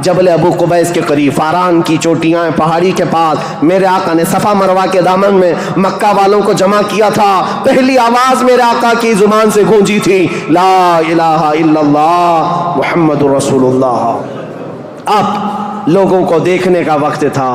جبل ابو قبیس کے قریب فاران کی چوٹیاں پہاڑی کے پاس میرے آقا نے صفا مروہ کے دامن میں مکہ والوں کو جمع کیا تھا۔ پہلی آواز میرے آقا کی زبان سے گونجی تھی، لا الہ الا اللہ محمد رسول اللہ۔ اب لوگوں کو دیکھنے کا وقت تھا۔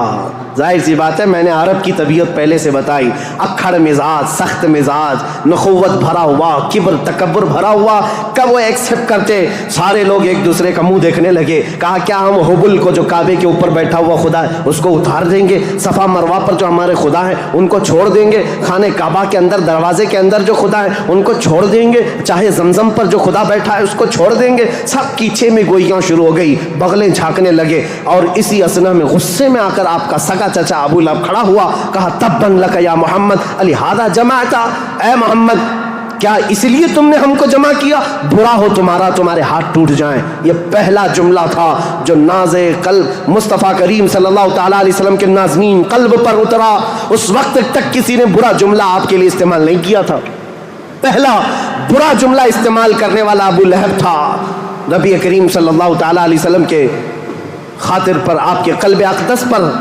ظاہر سی بات ہے، میں نے عرب کی طبیعت پہلے سے بتائی، اکھڑ مزاج، سخت مزاج، نخوت بھرا ہوا، کبر تکبر بھرا ہوا، کب وہ ایکسپٹ کرتے؟ سارے لوگ ایک دوسرے کا منہ دیکھنے لگے۔ کہا کیا ہم حبل کو جو کعبے کے اوپر بیٹھا ہوا خدا ہے اس کو اتار دیں گے؟ صفا مروہ پر جو ہمارے خدا ہیں ان کو چھوڑ دیں گے؟ خانہ کعبہ کے اندر دروازے کے اندر جو خدا ہے ان کو چھوڑ دیں گے؟ چاہے زمزم پر جو خدا بیٹھا ہے اس کو چھوڑ دیں گے؟ سب پیچھے میں گوئیاں شروع ہو گئی، بغلیں جھانکنے لگے، اور اسی اسنا میں غصے میں آ کر آپ کا سگا چچا ابو لہب کھڑا ہوا، کہا تبن لک یا محمد لہذا جمعتا، اے محمد کیا اس لیے تم نے ہم کو جمع کیا؟ برا ہو تمہارا، تمہارے ہاتھ ٹوٹ جائیں۔ یہ پہلا جملہ تھا جو ناز قلب مصطفیٰ کریم صلی اللہ تعالیٰ علیہ وسلم کے نازنین قلب پر اترا۔ اس وقت تک کسی نے برا جملہ آپ کے لیے استعمال نہیں کیا تھا۔ پہلا برا جملہ استعمال کرنے والا ابو لہب تھا۔ نبی کریم صلی اللہ تعالیٰ علیہ وسلم کے خاطر پر، آپ کے قلب اقدس پر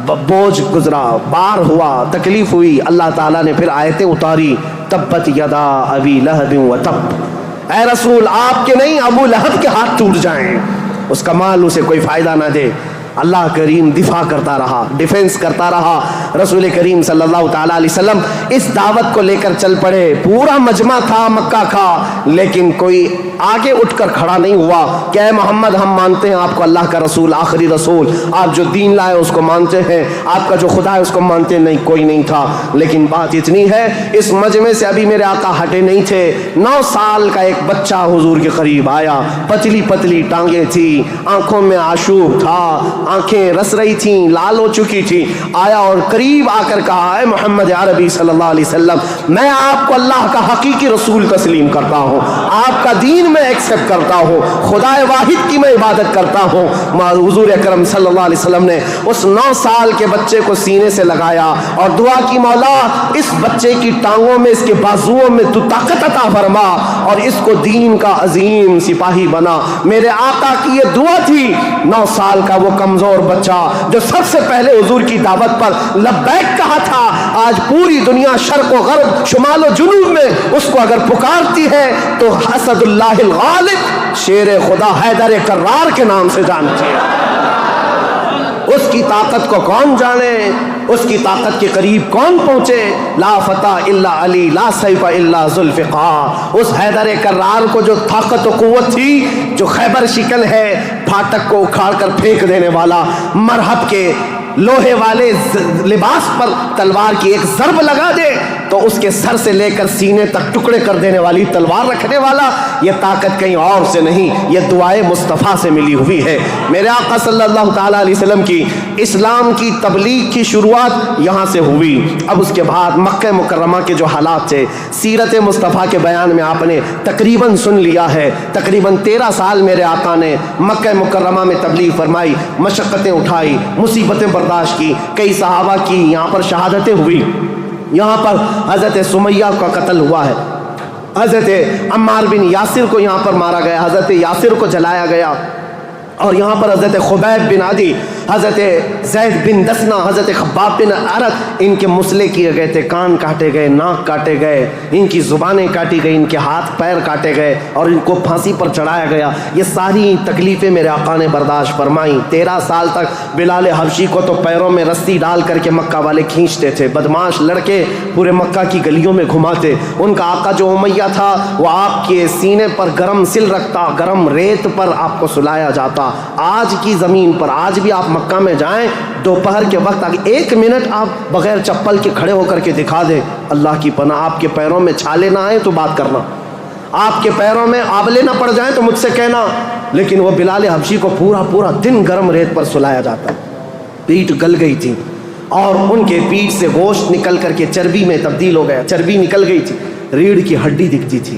بوجھ گزرا، بار ہوا، تکلیف ہوئی۔ اللہ تعالیٰ نے پھر آیتیں اتاری، تبت یدا ابی لہب و تب، اے رسول آپ کے نہیں، ابو لہب کے ہاتھ ٹوٹ جائیں، اس کا مال اسے کوئی فائدہ نہ دے۔ اللہ کریم دفاع کرتا رہا، ڈیفنس کرتا رہا۔ رسول کریم صلی اللہ تعالیٰ علیہ وسلم اس دعوت کو لے کر چل پڑے، پورا مجمع تھا مکہ کا، لیکن کوئی آگے اٹھ کر کھڑا نہیں ہوا کہ اے محمد ہم مانتے ہیں آپ کو اللہ کا رسول، آخری رسول، آپ جو دین لائے اس کو مانتے ہیں، آپ کا جو خدا ہے اس کو مانتے ہیں۔ نہیں، کوئی نہیں تھا۔ لیکن بات اتنی ہے، اس مجمع سے ابھی میرے آقا ہٹے نہیں تھے۔ 9 سال کا ایک بچہ حضور کے قریب آیا، پتلی پتلی ٹانگیں تھی، آنکھوں میں آشوب تھا، آنکھیں رس رہی تھیں، لال ہو چکی تھی، آیا اور قریب آ کر کہا، اے محمد عربی صلی اللہ علیہ وسلم، میں آپ کو اللہ کا حقیقی رسول تسلیم کرتا ہوں، آپ کا دین میں ایکسپٹ کرتا ہوں، خدا واحد کی میں عبادت کرتا ہوں۔ حضور اکرم صلی اللہ علیہ وسلم نے اس 9 سال کے بچے کو سینے سے لگایا اور دعا کی، مولا اس بچے کی ٹانگوں میں، اس کے بازوؤں میں تو طاقت عطا فرما اور اس کو دین کا عظیم سپاہی بنا۔ میرے آقا کی یہ دعا تھی۔ 9 سال کا وہ کم کمزور بچہ جو سب سے پہلے حضور کی دعوت پر لبیک کہا تھا، آج پوری دنیا شرق و غرب شمال و جنوب میں اس کو اگر پکارتی ہے تو اسد اللہ الغالب، شیر خدا حیدر کرار کے نام سے جانتی ہے۔ اس کی طاقت کو کون جانے، اس کی طاقت کے قریب کون پہنچے؟ لا فتح الا علی، لا سیف الا ذوالفقار۔ اس حیدر کرار کو جو طاقت و قوت تھی، جو خیبر شکن ہے، پھاٹک کو اکھاڑ کر پھینک دینے والا، مرحب کے لوہے والے لباس پر تلوار کی ایک ضرب لگا دے تو اس کے سر سے لے کر سینے تک ٹکڑے کر دینے والی تلوار رکھنے والا، یہ طاقت کہیں اور سے نہیں، یہ دعائے مصطفیٰ سے ملی ہوئی ہے۔ میرے آقا صلی اللہ تعالیٰ علیہ وسلم کی اسلام کی تبلیغ کی شروعات یہاں سے ہوئی۔ اب اس کے بعد مکہ مکرمہ کے جو حالات تھے، سیرت مصطفیٰ کے بیان میں آپ نے تقریباً سن لیا ہے۔ تقریباً 13 سال میرے آقا نے مکہ مکرمہ میں تبلیغ فرمائی، مشقتیں اٹھائی، مصیبتیں برداشت کی، کئی صحابہ کی یہاں پر شہادتیں ہوئی۔ یہاں پر حضرت سمیہ کا قتل ہوا ہے، حضرت عمار بن یاسر کو یہاں پر مارا گیا، حضرت یاسر کو جلایا گیا، اور یہاں پر حضرت خبیب بن عدی، حضرت زید بن دسنا، حضرت خباب بن عرت، ان کے مسلے کیے گئے تھے، کان کاٹے گئے، ناک کاٹے گئے، ان کی زبانیں کاٹی گئی، ان کے ہاتھ پیر کاٹے گئے اور ان کو پھانسی پر چڑھایا گیا۔ یہ ساری تکلیفیں میرے آقا نے برداشت فرمائیں۔ 13 سال تک بلال حبشی کو تو پیروں میں رسی ڈال کر کے مکہ والے کھینچتے تھے، بدماش لڑکے پورے مکہ کی گلیوں میں گھماتے۔ ان کا آقا جو امیہ تھا وہ آپ کے سینے پر گرم سل رکھتا، گرم ریت پر آپ کو سلایا جاتا۔ آج کی زمین پر آج بھی آپ مکہ میں جائیں، دوپہر کے وقت آگے 1 منٹ آپ بغیر چپل کے کھڑے ہو کر کے دکھا دیں، اللہ کی پناہ آپ کے پیروں میں چھالے نہ آئیں تو بات کرنا، آپ کے پیروں میں آبلے نہ پڑ جائیں تو مجھ سے کہنا۔ لیکن وہ بلال حبشی کو پورا دن گرم ریت پر سلایا جاتا، پیٹ گل گئی تھی اور ان کے پیٹ سے گوشت نکل کر کے چربی میں تبدیل ہو گیا، چربی نکل گئی تھی، ریڑھ کی ہڈی دکھتی تھی۔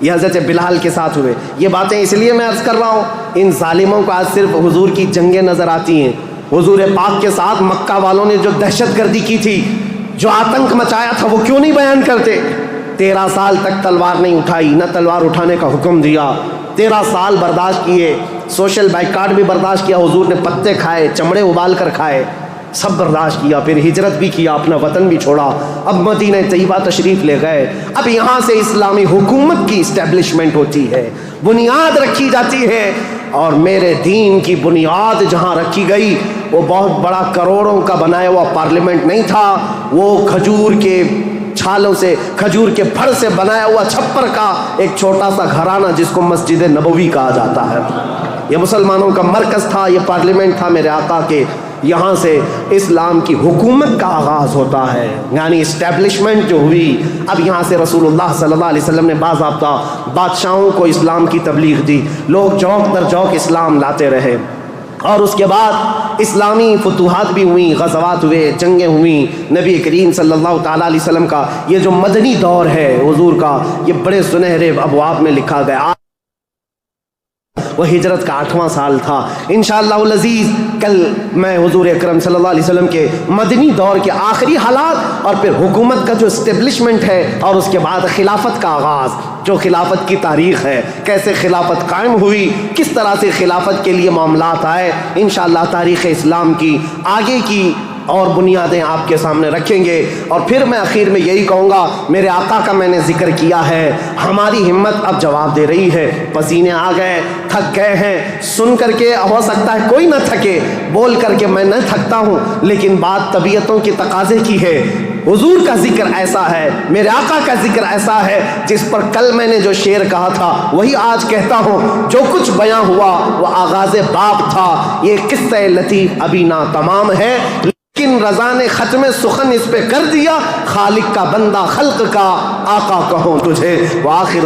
یہ حضرت بلال کے ساتھ ہوئے۔ یہ باتیں اس لیے میں عرض کر رہا ہوں، ان ظالموں کو آج صرف حضور کی جنگیں نظر آتی ہیں۔ حضور پاک کے ساتھ مکہ والوں نے جو دہشت گردی کی تھی، جو آتنک مچایا تھا، وہ کیوں نہیں بیان کرتے؟ 13 سال تک تلوار نہیں اٹھائی، نہ تلوار اٹھانے کا حکم دیا، 13 سال برداشت کیے، سوشل بائیکاٹ بھی برداشت کیا، حضور نے پتے کھائے، چمڑے ابال کر کھائے، سب برداشت کیا، پھر ہجرت بھی کیا، اپنا وطن بھی چھوڑا، اب مدینہ طیبہ تشریف لے گئے۔ اب یہاں سے اسلامی حکومت کی اسٹیبلشمنٹ ہوتی ہے، بنیاد رکھی جاتی ہے، اور میرے دین کی بنیاد جہاں رکھی گئی وہ بہت بڑا کروڑوں کا بنایا ہوا پارلیمنٹ نہیں تھا، وہ کھجور کے چھالوں سے، کھجور کے پھڑ سے بنایا ہوا چھپر کا ایک چھوٹا سا گھرانہ جس کو مسجد نبوی کہا جاتا ہے، یہ مسلمانوں کا مرکز تھا، یہ پارلیمنٹ تھا میرے آقا کے۔ یہاں سے اسلام کی حکومت کا آغاز ہوتا ہے، یعنی اسٹیبلشمنٹ جو ہوئی۔ اب یہاں سے رسول اللہ صلی اللہ علیہ وسلم نے باضابطہ بادشاہوں کو اسلام کی تبلیغ دی، لوگ جوک در جوک اسلام لاتے رہے، اور اس کے بعد اسلامی فتوحات بھی ہوئیں، غزوات ہوئے، جنگیں ہوئیں۔ نبی کریم صلی اللہ تعالیٰ علیہ وسلم کا یہ جو مدنی دور ہے حضور کا، یہ بڑے سنہرے ابواب میں لکھا گیا۔ وہ ہجرت کا 8واں سال تھا۔ انشاءاللہ العزیز کل میں حضور اکرم صلی اللہ علیہ وسلم کے مدنی دور کے آخری حالات اور پھر حکومت کا جو اسٹیبلشمنٹ ہے اور اس کے بعد خلافت کا آغاز، جو خلافت کی تاریخ ہے، کیسے خلافت قائم ہوئی، کس طرح سے خلافت کے لیے معاملات آئے، انشاءاللہ تاریخ اسلام کی آگے کی اور بنیادیں آپ کے سامنے رکھیں گے۔ اور پھر میں آخر میں یہی کہوں گا، میرے آقا کا میں نے ذکر کیا ہے، ہماری ہمت اب جواب دے رہی ہے، پسینے آ گئے، تھک گئے ہیں، سن کر کے ہو سکتا ہے کوئی نہ تھکے، بول کر کے میں نہ تھکتا ہوں، لیکن بات طبیعتوں کی تقاضے کی ہے۔ حضور کا ذکر ایسا ہے، میرے آقا کا ذکر ایسا ہے، جس پر کل میں نے جو شعر کہا تھا وہی آج کہتا ہوں، جو کچھ بیاں ہوا وہ آغاز باب تھا، یہ قصہ لطیف ابھی ناتمام ہے، لیکن رضا نے ختم سخن اس پہ کر دیا، خالق کا بندہ خلق کا آقا کہوں تجھے، وآخر